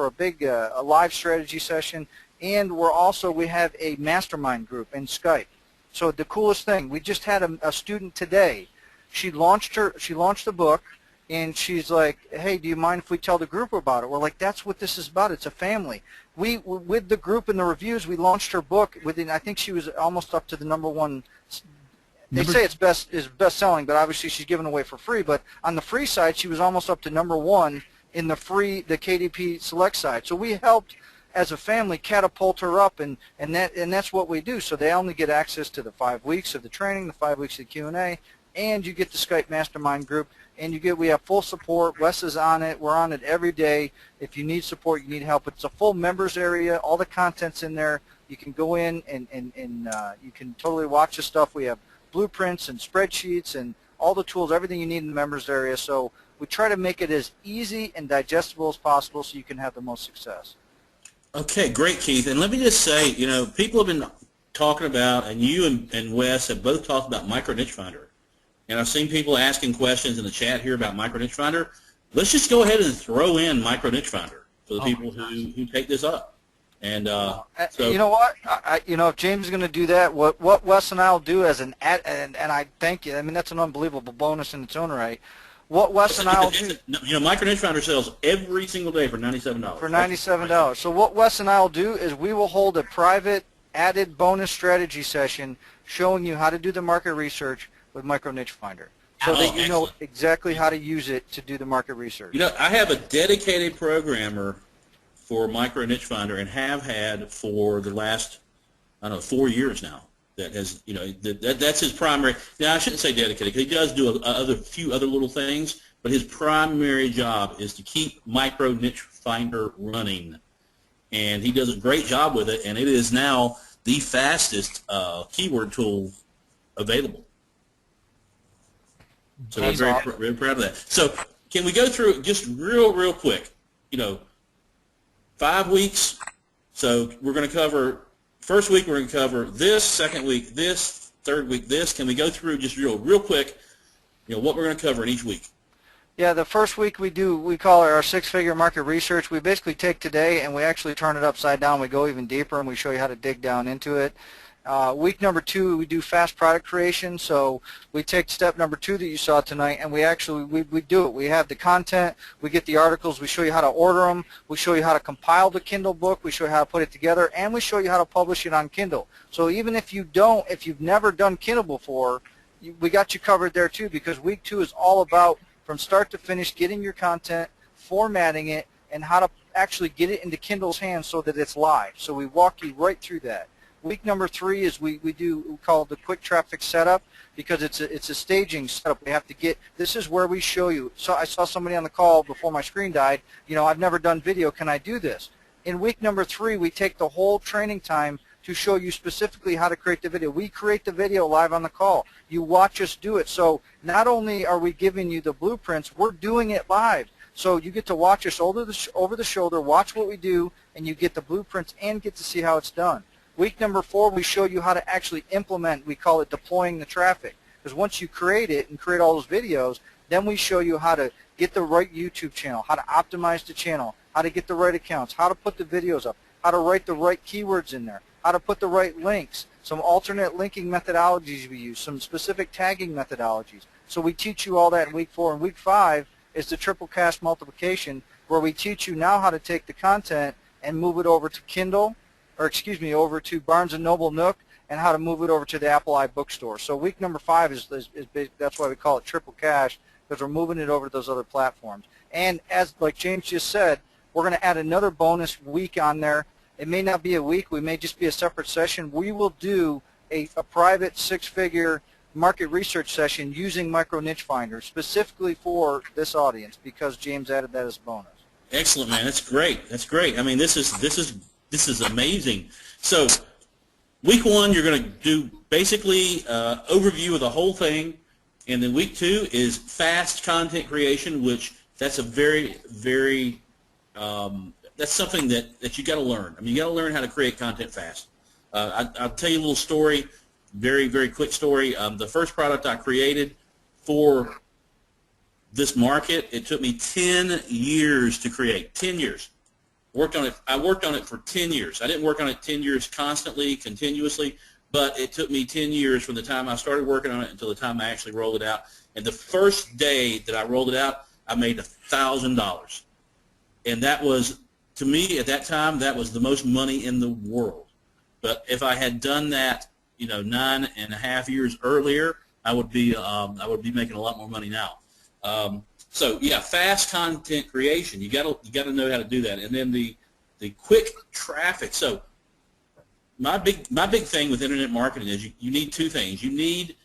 a big a live strategy session, and we have a mastermind group in Skype. So the coolest thing, we just had a student today. She launched the book, and she's like, hey, do you mind if we tell the group about it? We're like, that's what this is about. It's a family. With the group and the reviews, we launched her book within, I think she was almost up to the #1. They say it's best selling, but obviously she's given away for free. But on the free side, she was almost up to #1 in the KDP Select side. So we helped as a family catapult her up, and that's what we do. So they only get access to the 5 weeks of the training, the 5 weeks of the Q&A, and you get the Skype Mastermind group, and we have full support. Wes is on it. We're on it every day. If you need support, you need help. It's a full members area. All the content's in there. You can go in and you can totally watch the stuff. We have blueprints and spreadsheets and all the tools, everything you need in the members area. So we try to make it as easy and digestible as possible so you can have the most success. Okay, great, Keith. And let me just say, people have been talking about, and you and Wes have both talked about Micro Niche Finder. And I've seen people asking questions in the chat here about Micro Niche Finder. Let's just go ahead and throw in Micro Niche Finder for the people who take this up. And so, you know what? If James is going to do that, what Wes and I will do as and I thank you. I mean, that's an unbelievable bonus in its own right. What Wes and I will do. Micro Niche Finder sells every single day for $97. For $97. So what Wes and I will do is we will hold a private added bonus strategy session showing you how to do the market research with Micro Niche Finder, so that you know exactly how to use it to do the market research. I have a dedicated programmer for Micro Niche Finder and have had for the last, 4 years now. That has, that's his primary. Now I shouldn't say dedicated, because he does do a few other little things, but his primary job is to keep Micro Niche Finder running, and he does a great job with it. And it is now the fastest keyword tool available. So we're very proud of that. So can we go through just real quick? 5 weeks. So we're going to cover. First week we're going to cover this, second week this, third week this. Can we go through just real quick, what we're going to cover in each week? Yeah, the first week we call it our 6-figure market research. We basically take today and we actually turn it upside down. We go even deeper and we show you how to dig down into it. Week number 2, we do fast product creation. So we take step number 2 that you saw tonight, and we actually we do it. We have the content, we get the articles, we show you how to order them, we show you how to compile the Kindle book, we show you how to put it together, and we show you how to publish it on Kindle. So even if you've never done Kindle before, we got you covered there too, because week 2 is all about, from start to finish, getting your content, formatting it, and how to actually get it into Kindle's hands so that it's live. So we walk you right through that. Week number 3 is we call it the quick traffic setup, because it's a staging setup. We have to get, this is where we show you. So I saw somebody on the call before my screen died, I've never done video, can I do this? In week number 3, we take the whole training time to show you specifically how to create the video. We create the video live on the call. You watch us do it. So not only are we giving you the blueprints, we're doing it live. So you get to watch us over the shoulder, watch what we do, and you get the blueprints and get to see how it's done. Week number 4, we show you how to actually implement. We call it deploying the traffic. Because once you create it and create all those videos, then we show you how to get the right YouTube channel, how to optimize the channel, how to get the right accounts, how to put the videos up, how to write the right keywords in there, how to put the right links, some alternate linking methodologies we use, some specific tagging methodologies. So we teach you all that in week 4. And week 5 is the triple cash multiplication, where we teach you now how to take the content and move it over to Kindle, over to Barnes & Noble Nook, and how to move it over to the Apple iBookstore. So week number 5 is that's why we call it triple cash, because we're moving it over to those other platforms. And as like James just said, we're going to add another bonus week on there. It may not be a week. We may just be a separate session. We will do a private 6-figure market research session using Micro Niche Finder specifically for this audience, because James added that as a bonus. Excellent, man. That's great. That's great. I mean, this is amazing. So week 1, you're going to do basically overview of the whole thing, and then week 2 is fast content creation, which that's a very, very that's something that you got to learn. I mean, you got to learn how to create content fast. I'll tell you a little story, very, very quick story. The first product I created for this market, it took me 10 years to create. 10 years. I worked on it for 10 years. I didn't work on it 10 years constantly, continuously, but it took me 10 years from the time I started working on it until the time I actually rolled it out. And the first day that I rolled it out, I made $1,000. And that was, to me at that time, that was the most money in the world. But if I had done that, 9.5 years earlier, I would be making a lot more money now. So yeah, fast content creation. You gotta know how to do that. And then the quick traffic. So my big thing with internet marketing is you need 2 things. You need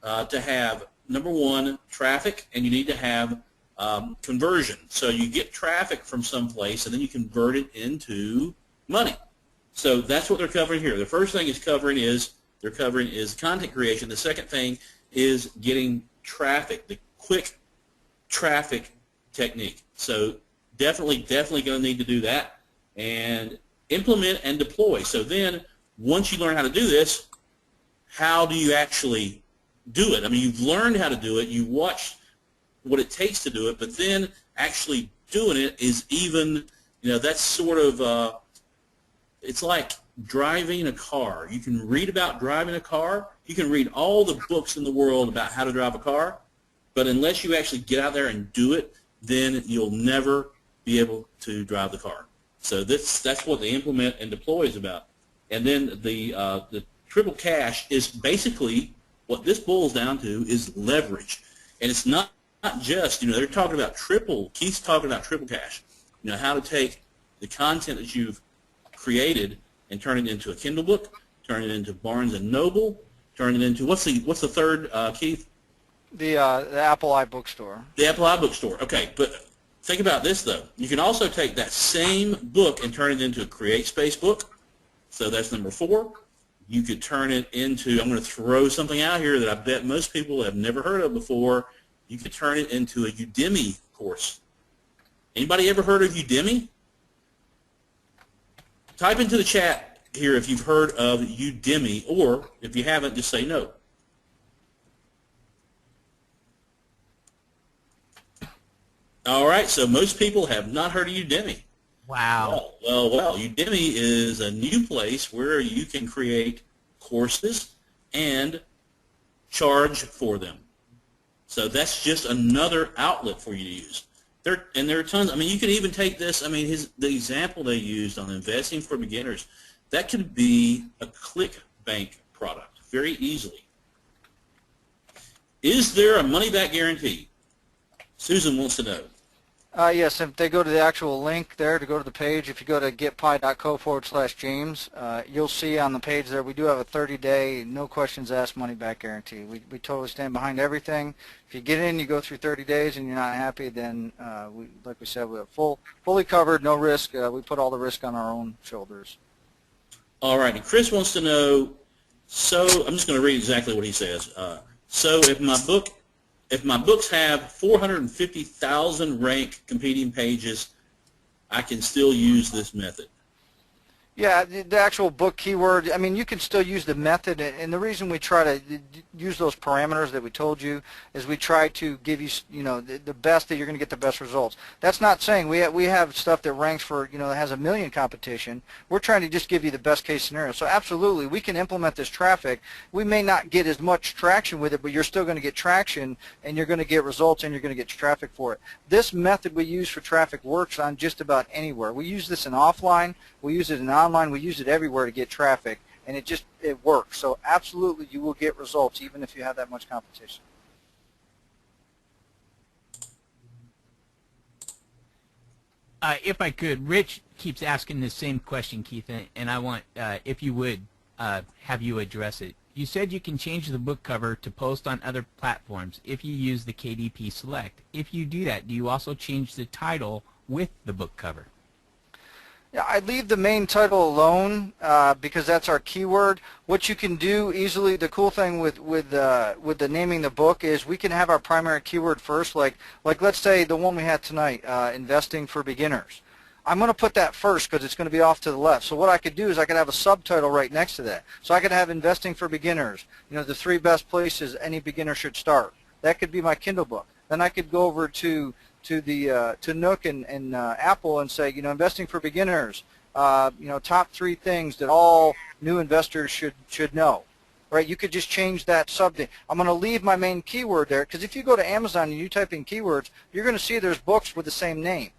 to have, number 1, traffic, and you need to have conversion. So you get traffic from someplace, and then you convert it into money. So that's what they're covering here. The first thing they're covering is content creation. The second thing is getting traffic, the quick traffic technique. So definitely going to need to do that and implement and deploy. So then once you learn how to do this, how do you actually do it? I mean, you've learned how to do it, you watched what it takes to do it, but then actually doing it is even, that's sort of, it's like driving a car. You can read about driving a car, you can read all the books in the world about how to drive a car, but unless you actually get out there and do it, then you'll never be able to drive the car. So that's what the implement and deploy is about. And then the triple cash is basically what this boils down to is leverage. And it's not just, they're talking about Keith's talking about triple cash. How to take the content that you've created and turn it into a Kindle book, turn it into Barnes & Noble, turn it into, what's the third, Keith? The Apple iBookstore. The Apple iBookstore. Okay, but think about this, though. You can also take that same book and turn it into a CreateSpace book. So that's number 4. You could turn it into, I'm going to throw something out here that I bet most people have never heard of before. You could turn it into a Udemy course. Anybody ever heard of Udemy? Type into the chat here if you've heard of Udemy, or if you haven't, just say no. All right, so most people have not heard of Udemy. Wow. Well, Udemy is a new place where you can create courses and charge for them. So that's just another outlet for you to use. There are tons. I mean, you could even take this. I mean, the example they used on investing for beginners, that could be a ClickBank product very easily. Is there a money-back guarantee? Susan wants to know. Yes, if they go to the actual link there to go to the page, if you go to getpi.co/James, you'll see on the page there we do have a 30-day, no questions asked money-back guarantee. We totally stand behind everything. If you get in, you go through 30 days and you're not happy, then like we said, we have fully covered, no risk. We put all the risk on our own shoulders. All right, and Chris wants to know, so I'm just going to read exactly what he says. So if my books have 450,000 rank competing pages, I can still use this method. Yeah, the actual book keyword, I mean, you can still use the method, and the reason we try to use those parameters that we told you is we try to give you, the best that you're going to get the best results. That's not saying we have stuff that ranks for, that has 1 million competition. We're trying to just give you the best case scenario. So absolutely, we can implement this traffic. We may not get as much traction with it, but you're still going to get traction, and you're going to get results, and you're going to get traffic for it. This method we use for traffic works on just about anywhere. We use this in offline. We use it in online. We use it everywhere to get traffic, and it works. So absolutely, you will get results even if you have that much competition. If I could, Rich keeps asking the same question, Keith, and I want, if you would, have you address it. You said you can change the book cover to post on other platforms if you use the KDP Select. If you do that, do you also change the title with the book cover? Yeah, I leave the main title alone because that's our keyword. What you can do easily, the cool thing with the naming the book is we can have our primary keyword first. Like let's say the one we had tonight, investing for beginners. I'm going to put that first because it's going to be off to the left. So what I could do is I could have a subtitle right next to that. So I could have investing for beginners. The 3 best places any beginner should start. That could be my Kindle book. Then I could go over to Nook and Apple and say, investing for beginners, top 3 things that all new investors should know, right? You could just change that subject. I'm going to leave my main keyword there because if you go to Amazon and you type in keywords, you're going to see there's books with the same name.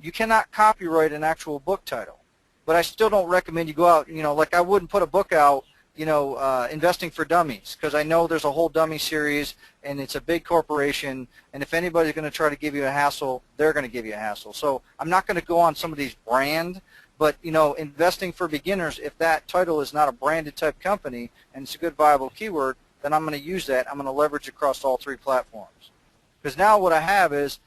You cannot copyright an actual book title, but I still don't recommend you go out, like I wouldn't put a book out, investing for dummies, because I know there's a whole dummy series and it's a big corporation, and if anybody's going to try to give you a hassle, they're going to give you a hassle. So I'm not going to go on some of these brand, but investing for beginners, if that title is not a branded type company and it's a good viable keyword, then I'm going to use that. I'm going to leverage across all 3 platforms. Because now what I have is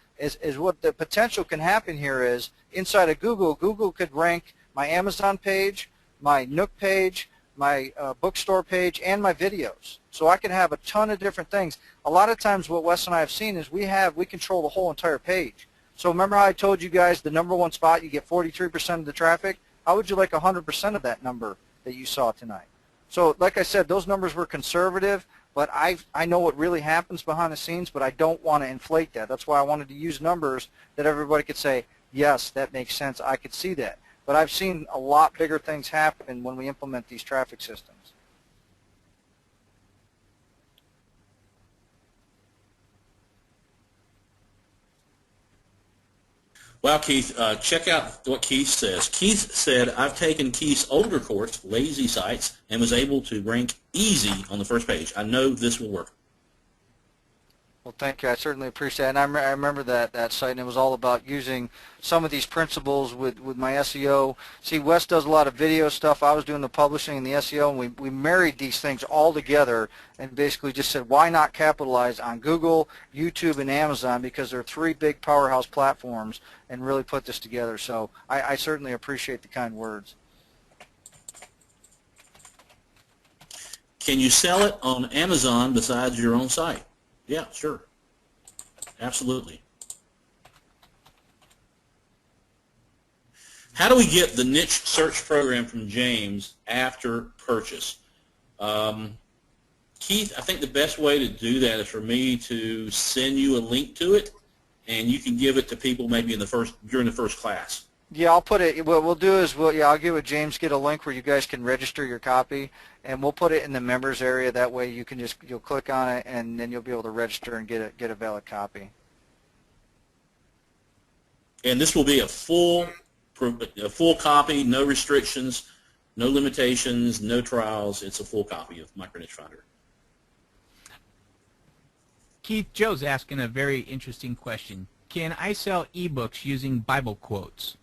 what the potential can happen here is inside of Google could rank my Amazon page, my Nook page, my bookstore page, and my videos. So I can have a ton of different things. A lot of times what Wes and I have seen is we control the whole entire page. So remember how I told you guys the #1 spot, you get 43% of the traffic? How would you like 100% of that number that you saw tonight? So like I said, those numbers were conservative, but I know what really happens behind the scenes, but I don't want to inflate that. That's why I wanted to use numbers that everybody could say, yes, that makes sense, I could see that. But I've seen a lot bigger things happen when we implement these traffic systems. Well, Keith, check out what Keith says. Keith said, I've taken Keith's older course, Lazy Sites, and was able to rank easy on the first page. I know this will work. Well, thank you. I certainly appreciate it. And I remember that site, and it was all about using some of these principles with my SEO. See, Wes does a lot of video stuff. I was doing the publishing and the SEO, and we married these things all together and basically just said, why not capitalize on Google, YouTube, and Amazon, because they're 3 big powerhouse platforms, and really put this together. So I certainly appreciate the kind words. Can you sell it on Amazon besides your own site? Yeah, sure. Absolutely. How do we get the niche search program from James after purchase? Keith, I think the best way to do that is for me to send you a link to it, and you can give it to people maybe during the first class. Yeah, I'll put it. What we'll do is I'll get with James, get a link where you guys can register your copy, and we'll put it in the members area. That way you can you'll click on it, and then you'll be able to register and get a valid copy. And this will be a full copy, no restrictions, no limitations, no trials. It's a full copy of Micro Niche Finder. Keith, Joe's asking a very interesting question. Can I sell ebooks using Bible quotes?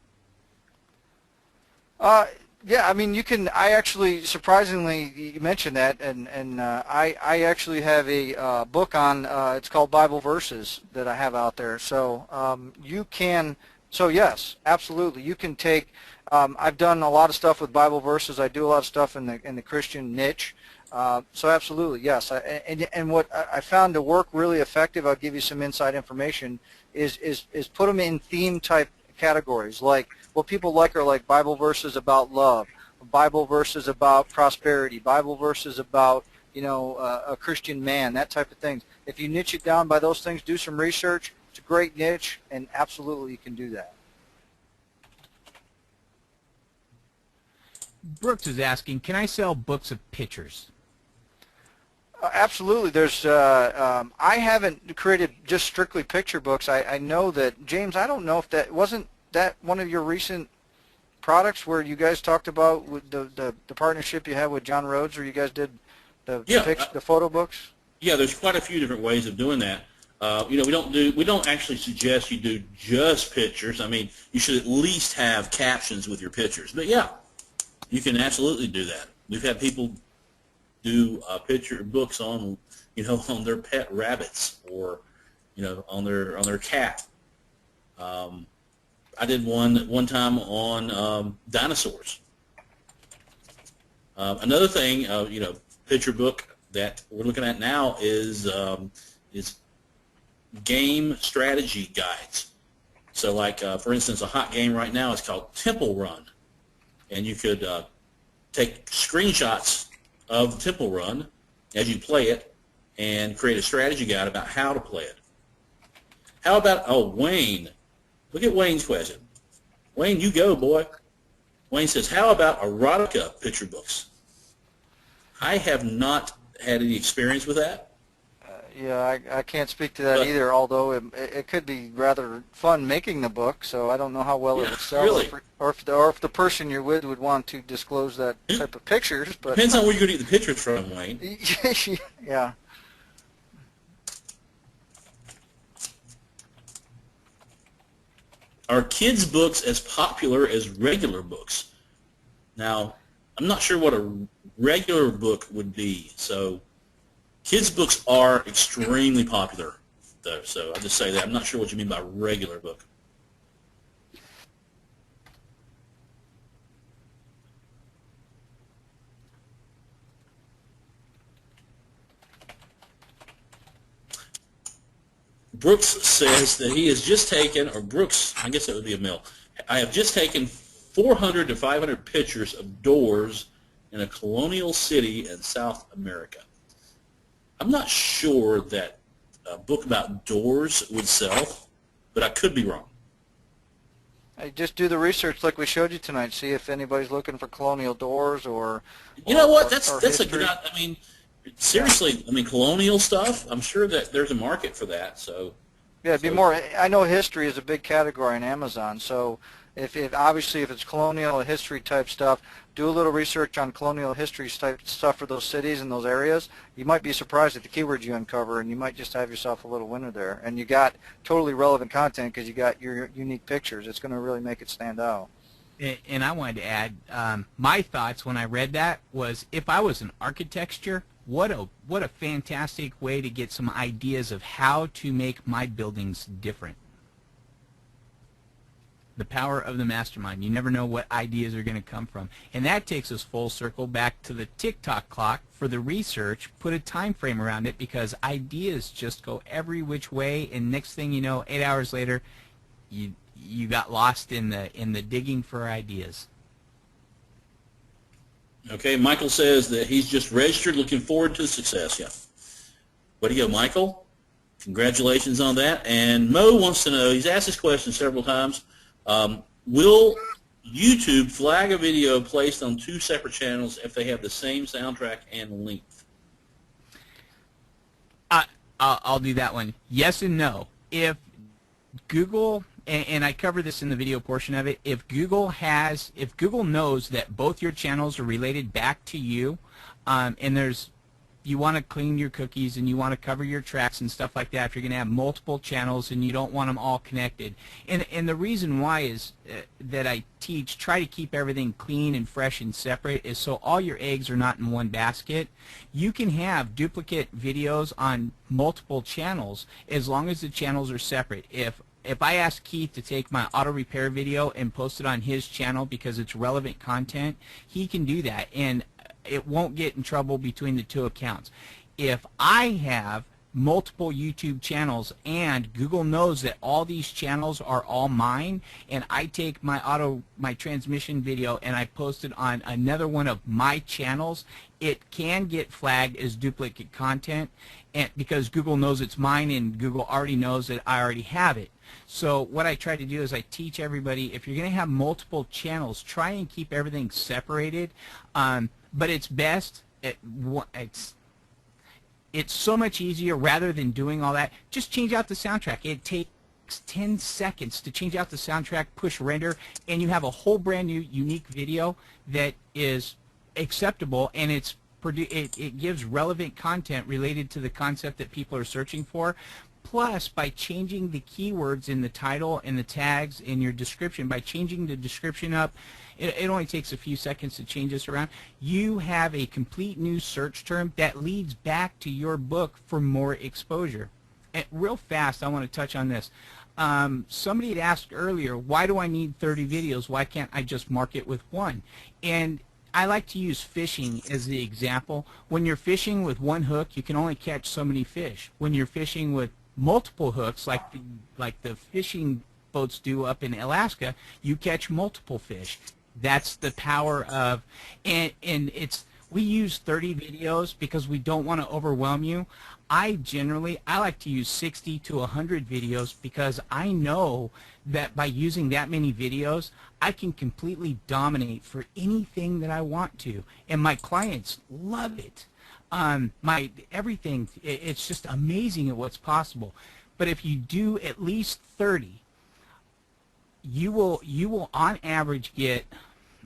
Yeah, I mean, you can. I actually, surprisingly, you mentioned that, and I actually have a book on. It's called Bible Verses that I have out there. So you can. So yes, absolutely, you can take. I've done a lot of stuff with Bible verses. I do a lot of stuff in the Christian niche. So absolutely, yes. And what I found to work really effective, I'll give you some inside information, is put them in theme type categories. Like what people like are like Bible verses about love, Bible verses about prosperity, Bible verses about a Christian man, that type of thing. If you niche it down by those things, do some research. It's a great niche, and absolutely you can do that. Brooks is asking, can I sell books of pictures? Absolutely. There's. I haven't created just strictly picture books. I know that, James, I don't know if wasn't that one of your recent products where you guys talked about with the partnership you had with John Rhodes, where you guys did the photo books? Yeah, there's quite a few different ways of doing that. We don't actually suggest you do just pictures. I mean, you should at least have captions with your pictures. But yeah, you can absolutely do that. We've had people do picture books on on their pet rabbits or on their cat. I did one time on dinosaurs. Another thing, picture book that we're looking at now is game strategy guides. So like, for instance, a hot game right now is called Temple Run. And you could take screenshots of the Temple Run as you play it and create a strategy guide about how to play it. How about, Wayne. Look at Wayne's question. Wayne, you go, boy. Wayne says, how about erotica picture books? I have not had any experience with that. Yeah, I can't speak to that either, although it could be rather fun making the book, so I don't know how well it would sell, really. or if the person you're with would want to disclose that type of pictures. But depends on where you're going to get the pictures from, Wayne. Yeah. Are kids' books as popular as regular books? Now, I'm not sure what a regular book would be, so kids' books are extremely popular, though, so I'll just say that. I'm not sure what you mean by regular book. Brooks says that he has just taken, or Brooks, I guess that would be a mill, I have just taken 400 to 500 pictures of doors in a colonial city in South America. I'm not sure that a book about doors would sell, but I could be wrong. I just do the research like we showed you tonight. See if anybody's looking for colonial doors or. You know what? That's history. a good. I mean, seriously. I mean, colonial stuff. I'm sure that there's a market for that. So. Yeah, it'd be more. I know history is a big category on Amazon. So, if it's colonial history type stuff, do a little research on colonial history type stuff for those cities and those areas. You might be surprised at the keywords you uncover, and you might just have yourself a little winner there. And you got totally relevant content because you got your unique pictures. It's going to really make it stand out. And I wanted to add, my thoughts when I read that was, if I was an architecture, what a fantastic way to get some ideas of how to make my buildings different. The power of the mastermind. You never know what ideas are going to come from. And that takes us full circle back to the TikTok clock for the research. Put a time frame around it, because ideas just go every which way, and next thing you know, 8 hours later, you got lost in the digging for ideas. Okay, Michael says that he's just registered, looking forward to success. Yeah. Way to go, Michael. Congratulations on that. And Mo wants to know, he's asked this question several times, will YouTube flag a video placed on two separate channels if they have the same soundtrack and length? I'll do that one. Yes and no. If Google, and I cover this in the video portion of it, if Google knows that both your channels are related back to you, and you want to clean your cookies and you want to cover your tracks and stuff like that, if you're going to have multiple channels and you don't want them all connected. And the reason why is that I try to keep everything clean and fresh and separate is so all your eggs are not in one basket. You can have duplicate videos on multiple channels as long as the channels are separate. If I ask Keith to take my auto repair video and post it on his channel because it's relevant content, he can do that, and it won't get in trouble between the two accounts. If I have multiple YouTube channels and Google knows that all these channels are all mine, and I take my transmission video and I post it on another one of my channels, it can get flagged as duplicate content, and because Google knows it's mine and Google already knows that I already have it. So what I try to do is I teach everybody, if you're going to have multiple channels, try and keep everything separated. But it's best, it's so much easier rather than doing all that. Just change out the soundtrack. It takes 10 seconds to change out the soundtrack, push render, and you have a whole brand new unique video that is acceptable, and it gives relevant content related to the concept that people are searching for. Plus, by changing the keywords in the title and the tags in your description, by changing the description up, it only takes a few seconds to change this around. You have a complete new search term that leads back to your book for more exposure. And real fast, I want to touch on this. Somebody had asked earlier, why do I need 30 videos? Why can't I just mark it with one? And I like to use fishing as the example. When you're fishing with one hook, you can only catch so many fish. When you're fishing with multiple hooks, like the fishing boats do up in Alaska, you catch multiple fish. That's the power of, and we use 30 videos because we don't want to overwhelm you. I like to use 60 to 100 videos because I know that by using that many videos, I can completely dominate for anything that I want to, and my clients love it. Everything, it's just amazing at what's possible. But if you do at least 30, you will on average get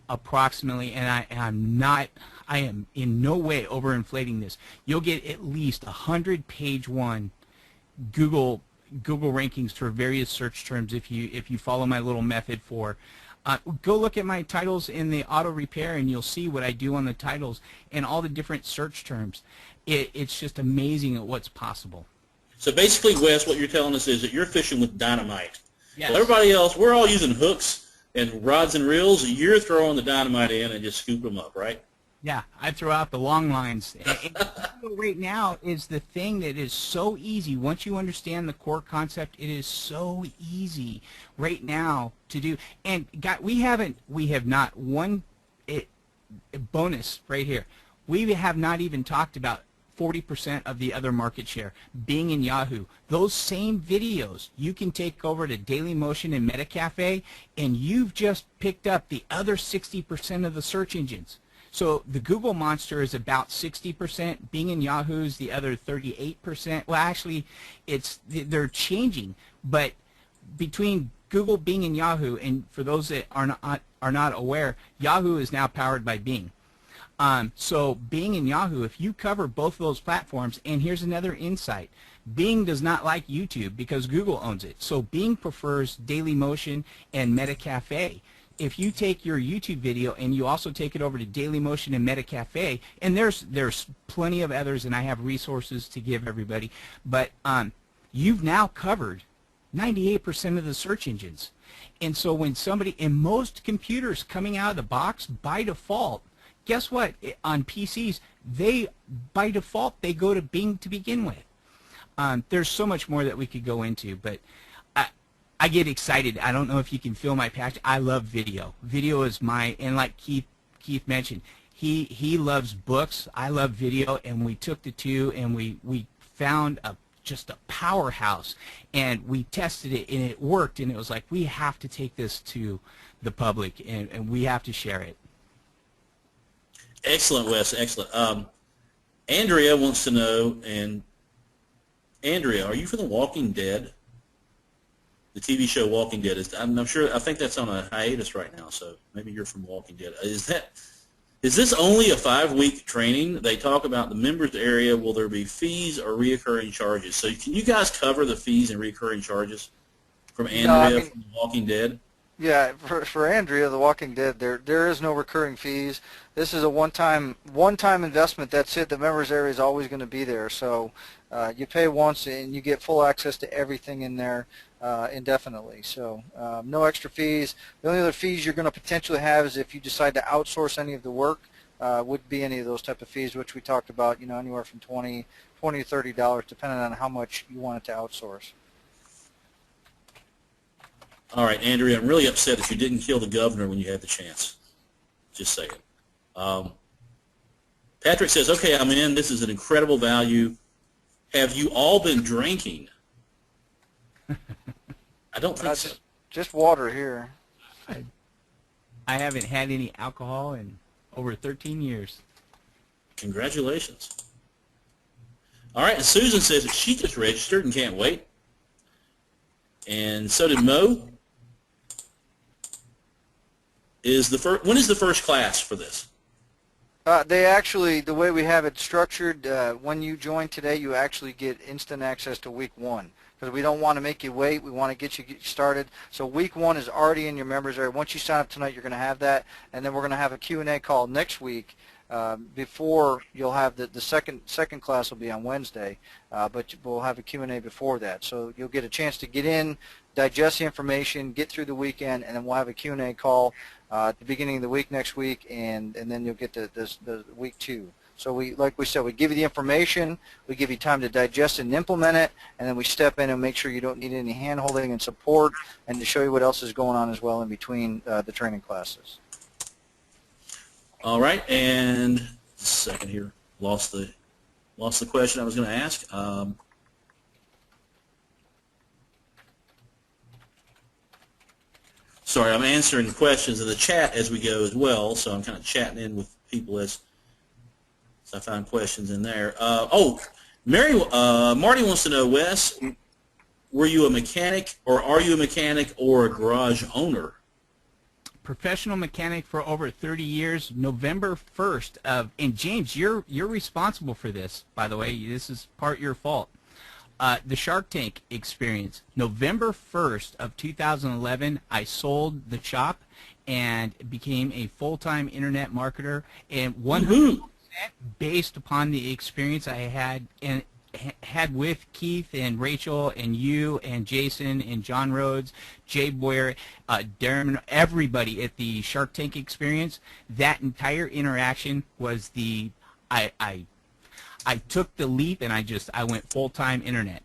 approximately, and I am in no way overinflating this, you'll get at least 100 page one Google rankings for various search terms if you follow my little method for. Go look at my titles in the auto repair and you'll see what I do on the titles and all the different search terms. It's just amazing at what's possible. So basically, Wes, what you're telling us is that you're fishing with dynamite. Yes. Well, everybody else, we're all using hooks and rods and reels. You're throwing the dynamite in and just scoop them up, right? Yeah, I throw out the long lines. And right now is the thing that is so easy. Once you understand the core concept, it is so easy right now to do. And we have not one bonus right here. We have not even talked about 40% of the other market share, Bing and Yahoo. Those same videos, you can take over to Dailymotion and MetaCafe, and you've just picked up the other 60% of the search engines. So the Google monster is about 60%, Bing and Yahoo is the other 38%. Well, actually, they're changing, but between Google, Bing, and Yahoo, and for those that are not aware, Yahoo is now powered by Bing. So Bing and Yahoo, if you cover both of those platforms, and here's another insight, Bing does not like YouTube because Google owns it. So Bing prefers Dailymotion and MetaCafe. If you take your YouTube video and you also take it over to Dailymotion and MetaCafe, and there's plenty of others, and I have resources to give everybody, but you've now covered 98% of the search engines. And so when in most computers coming out of the box, by default, guess what? On PCs, by default, they go to Bing to begin with. There's so much more that we could go into, but I get excited. I don't know if you can feel my passion. I love video. Video is and like Keith mentioned, he loves books. I love video, and we took the two, and we found just a powerhouse, and we tested it, and it worked, and it was like, we have to take this to the public, and we have to share it. Excellent, Wes. Excellent. Andrea wants to know, and Andrea, are you from The Walking Dead? The TV show Walking Dead. I'm sure. I think that's on a hiatus right now, so maybe you're from Walking Dead. Is this only a 5-week training? They talk about the members area. Will there be fees or reoccurring charges? So can you guys cover the fees and reoccurring charges from Andrea from The Walking Dead? Yeah, for Andrea, The Walking Dead, there is no recurring fees. This is a one-time investment. That's it. The members area is always going to be there. So you pay once and you get full access to everything in there indefinitely. So no extra fees. The only other fees you're going to potentially have is if you decide to outsource any of the work. Would be any of those type of fees, which we talked about. Anywhere from $20 to $30, depending on how much you want it to outsource. All right, Andrea, I'm really upset that you didn't kill the governor when you had the chance. Just saying. Patrick says, okay, I'm in. This is an incredible value. Have you all been drinking? I don't think so. Just water here. I haven't had any alcohol in over 13 years. Congratulations. All right, and Susan says that she just registered and can't wait. And so did Mo. When is the first class for this? They actually, the way we have it structured, when you join today, you actually get instant access to week 1. Because we don't want to make you wait. We want to get you started. So week 1 is already in your members area. Once you sign up tonight, you're going to have that. And then we're going to have a Q&A call next week before you'll have the second class will be on Wednesday. But we'll have a Q&A before that. So you'll get a chance to get in, digest the information, get through the weekend, and then we'll have a Q&A call at the beginning of the week next week, and then you'll get the week 2. So like we said, we give you the information, we give you time to digest and implement it, and then we step in and make sure you don't need any hand-holding and support, and to show you what else is going on as well in between the training classes. All right, and just a second here, lost the question I was going to ask. Sorry, I'm answering questions in the chat as we go as well, so I'm kind of chatting in with people as I find questions in there. Marty wants to know, Wes, were you a mechanic, or are you a mechanic or a garage owner? Professional mechanic for over 30 years. November 1st and James, you're responsible for this, by the way. This is part your fault. The Shark Tank experience. November 1st of 2011, I sold the shop and became a full-time internet marketer, and 100% based upon the experience I had with Keith and Rachel and you and Jason and John Rhodes, Jay Boyer, Darren, everybody at the Shark Tank experience. That entire interaction was I took the leap and I went full-time internet.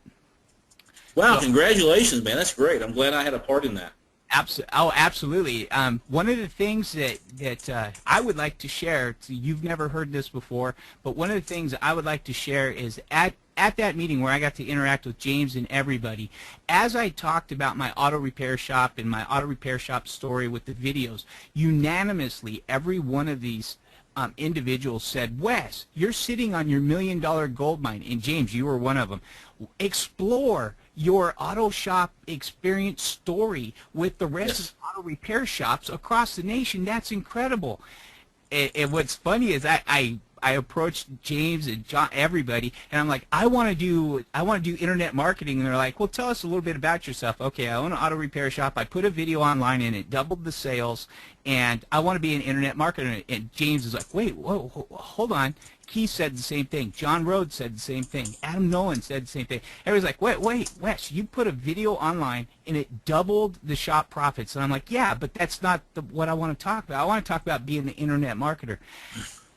Wow, so, congratulations, man. That's great. I'm glad I had a part in that. Absolutely. One of the things that I would like to share, so you've never heard this before, but one of the things I would like to share is at that meeting where I got to interact with James and everybody, as I talked about my auto repair shop and my auto repair shop story with the videos, unanimously every one of these individuals said, Wes, you're sitting on your $1 million gold mine, and James, you were one of them. Explore your auto shop experience story with the rest of the auto repair shops across the nation. That's incredible. And what's funny is I approached James and John, everybody, and I'm like, I want to do internet marketing, and they're like, well, tell us a little bit about yourself. Okay, I own an auto repair shop. I put a video online, and it doubled the sales, and I want to be an internet marketer. And James is like, wait, whoa, hold on. Keith said the same thing. John Rhodes said the same thing. Adam Nolan said the same thing. Everybody's like, wait, Wes, you put a video online, and it doubled the shop profits. And I'm like, yeah, but that's not what I want to talk about. I want to talk about being the internet marketer.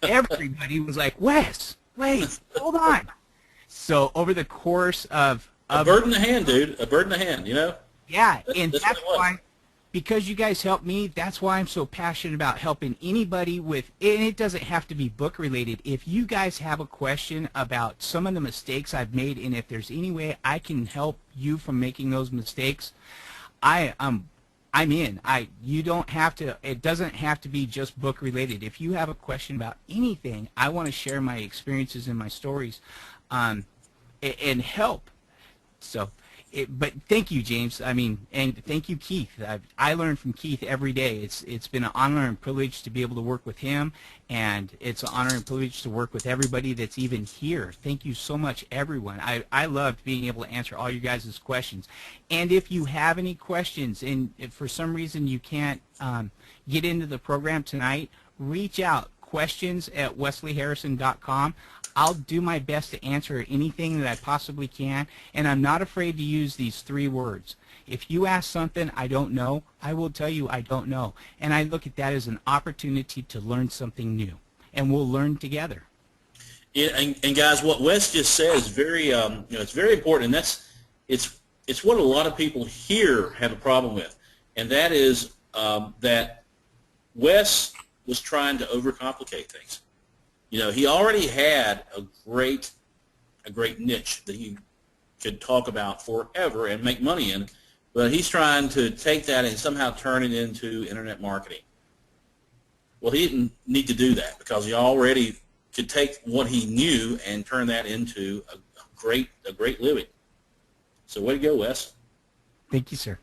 Everybody was like, Wes, wait, hold on. So over the course of a bird in the hand, dude, a bird in the hand, you know? Yeah, and that's why, because you guys helped me, that's why I'm so passionate about helping anybody with, and it doesn't have to be book related. If you guys have a question about some of the mistakes I've made, and if there's any way I can help you from making those mistakes, I'm I'm in. You don't have to. It doesn't have to be just book related. If you have a question about anything, I want to share my experiences and my stories, and help. So, but thank you, James. I mean, and thank you, Keith. I learn from Keith every day. It's been an honor and privilege to be able to work with him, and it's an honor and privilege to work with everybody that's even here. Thank you so much, everyone. I loved being able to answer all you guys' questions. And if you have any questions, and if for some reason you can't get into the program tonight, reach out. questions@wesleyharrison.com. I'll do my best to answer anything that I possibly can, and I'm not afraid to use these 3 words. If you ask something I don't know, I will tell you I don't know, and I look at that as an opportunity to learn something new, and we'll learn together. Yeah, and guys, what Wes just said is very, it's very important, and it's what a lot of people here have a problem with, and that is that Wes was trying to overcomplicate things. He already had a great niche that he could talk about forever and make money in, but he's trying to take that and somehow turn it into internet marketing. Well, he didn't need to do that because he already could take what he knew and turn that into a great living. So way to go, Wes. Thank you, sir.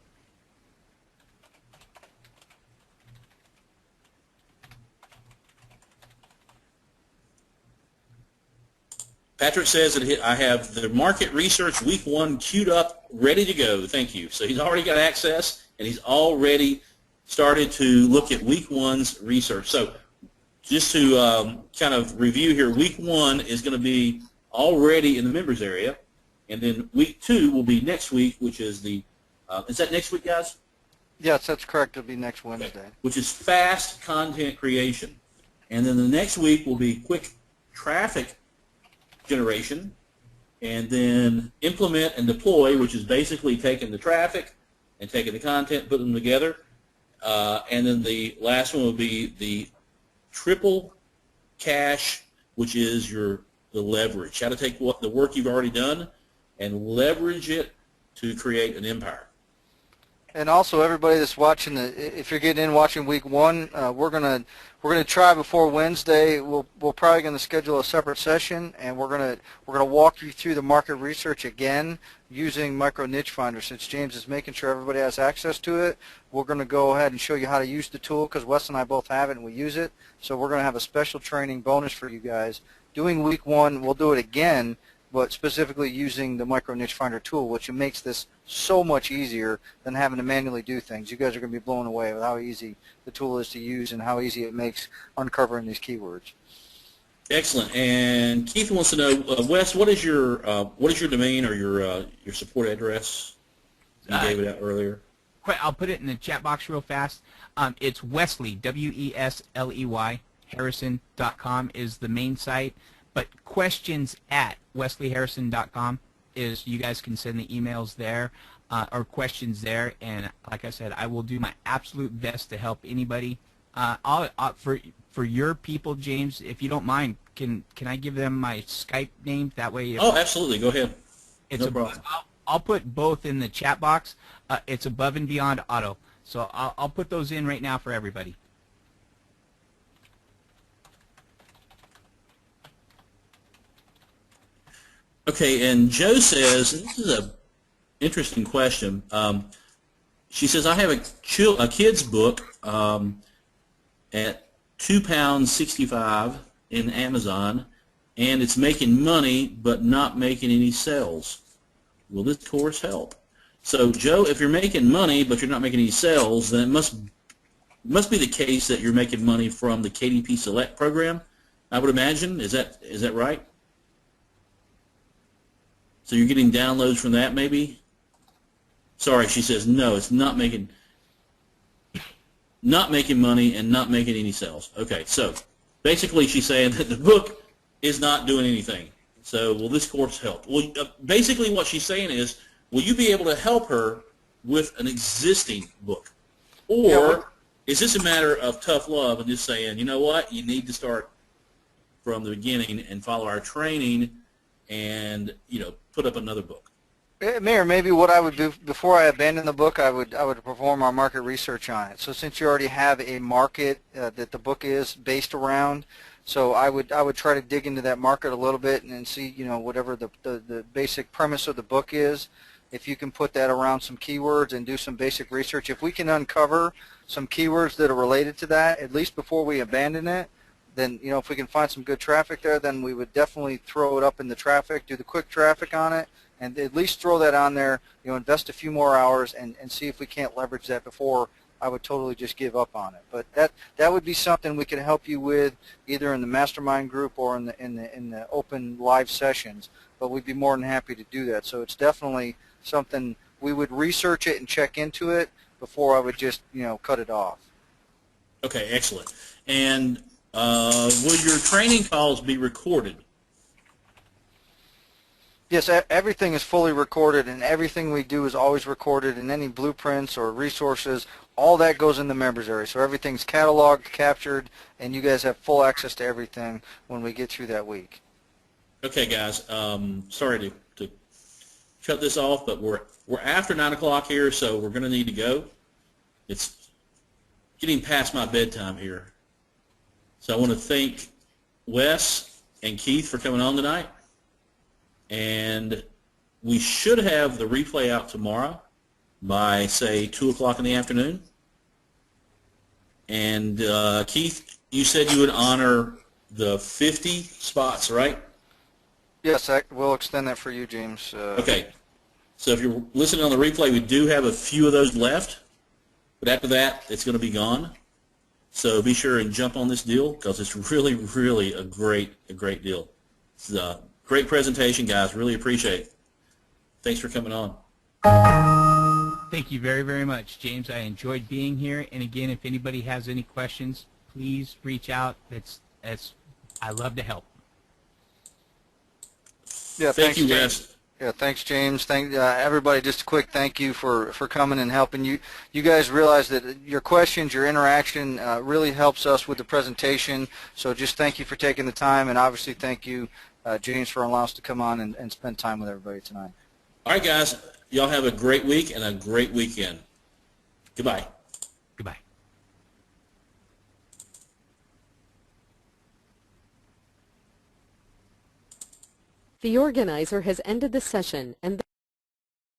Patrick says that I have the market research week 1 queued up, ready to go. Thank you. So he's already got access, and he's already started to look at week 1's research. So just to kind of review here, week 1 is going to be already in the members area, and then week 2 will be next week, which is the is that next week, guys? Yes, that's correct. It'll be next Wednesday. Okay. Which is fast content creation. And then the next week will be quick traffic generation, and then implement and deploy, which is basically taking the traffic and taking the content, putting them together. And then the last one will be the triple cash, which is the leverage. How to take the work you've already done and leverage it to create an empire. And also, everybody that's watching, if you're getting in watching week 1, we're gonna try before Wednesday. We're probably gonna schedule a separate session, and we're gonna walk you through the market research again using Micro Niche Finder. Since James is making sure everybody has access to it, we're gonna go ahead and show you how to use the tool, because Wes and I both have it and we use it. So we're gonna have a special training bonus for you guys. Doing week 1, we'll do it again, but specifically using the Micro Niche Finder tool, which makes this so much easier than having to manually do things. You guys are going to be blown away with how easy the tool is to use and how easy it makes uncovering these keywords. Excellent. And Keith wants to know, Wes, what is your domain or your support address? You gave it out earlier. I'll put it in the chat box real fast. It's Wesley, W-E-S-L-E-Y, Harrison.com is the main site. But questions@wesleyharrison.com is, you guys can send the emails there or questions there, and like I said, I will do my absolute best to help anybody. For your people, James, if you don't mind, can I give them my Skype name? That way. Oh, absolutely. Go ahead. No problem. I'll put both in the chat box. It's Above and Beyond Auto. So I'll put those in right now for everybody. Okay, and Joe says, this is an interesting question. She says, I have a kid's book at £2.65 in Amazon, and it's making money but not making any sales. Will this course help? So, Joe, if you're making money but you're not making any sales, then it must be the case that you're making money from the KDP Select program, I would imagine. Is that right? So you're getting downloads from that, maybe? Sorry, she says no. It's not making money and not making any sales. Okay, so basically she's saying that the book is not doing anything. So will this course help? Well, basically what she's saying is, will you be able to help her with an existing book, or is this a matter of tough love and just saying, you know what, you need to start from the beginning and follow our training and, put up another book? Mayor, maybe what I would do before I abandon the book, I would perform our market research on it. So since you already have a market that the book is based around, so I would try to dig into that market a little bit and see, you know, whatever the basic premise of the book is. If you can put that around some keywords and do some basic research, if we can uncover some keywords that are related to that, at least before we abandon it, then, you know, if we can find some good traffic there, then we would definitely throw it up in the traffic, do the quick traffic on it, and at least throw that on there, you know, invest a few more hours and see if we can't leverage that before I would totally just give up on it. But that would be something we could help you with either in the mastermind group or in the open live sessions. But we'd be more than happy to do that. So it's definitely something we would research it and check into it before I would just, you know, cut it off. Okay, excellent. And will your training calls be recorded? Yes, everything is fully recorded, and everything we do is always recorded, and any blueprints or resources, all that goes in the members area. So everything's cataloged, captured, and you guys have full access to everything when we get through that week. Okay, guys. Sorry to cut this off, but we're after 9 o'clock here, so we're going to need to go. It's getting past my bedtime here. So I want to thank Wes and Keith for coming on tonight. And we should have the replay out tomorrow by, say, 2 o'clock in the afternoon. And Keith, you said you would honor the 50 spots, right? Yes, we'll extend that for you, James. Okay. So if you're listening on the replay, we do have a few of those left. But after that, it's going to be gone. So be sure and jump on this deal because it's really, really a great deal. It's great presentation, guys. Really appreciate it. Thanks for coming on. Thank you very, very much, James. I enjoyed being here. And again, if anybody has any questions, please reach out. I love to help. Yeah, Thank thanks, you, James. Wes. Yeah, thanks, James. Thank everybody. Just a quick thank you for coming and helping. You guys realize that your questions, your interaction really helps us with the presentation. So just thank you for taking the time, and obviously thank you, James, for allowing us to come on and spend time with everybody tonight. All right, guys. Y'all have a great week and a great weekend. Goodbye. Goodbye. The organizer has ended the session, and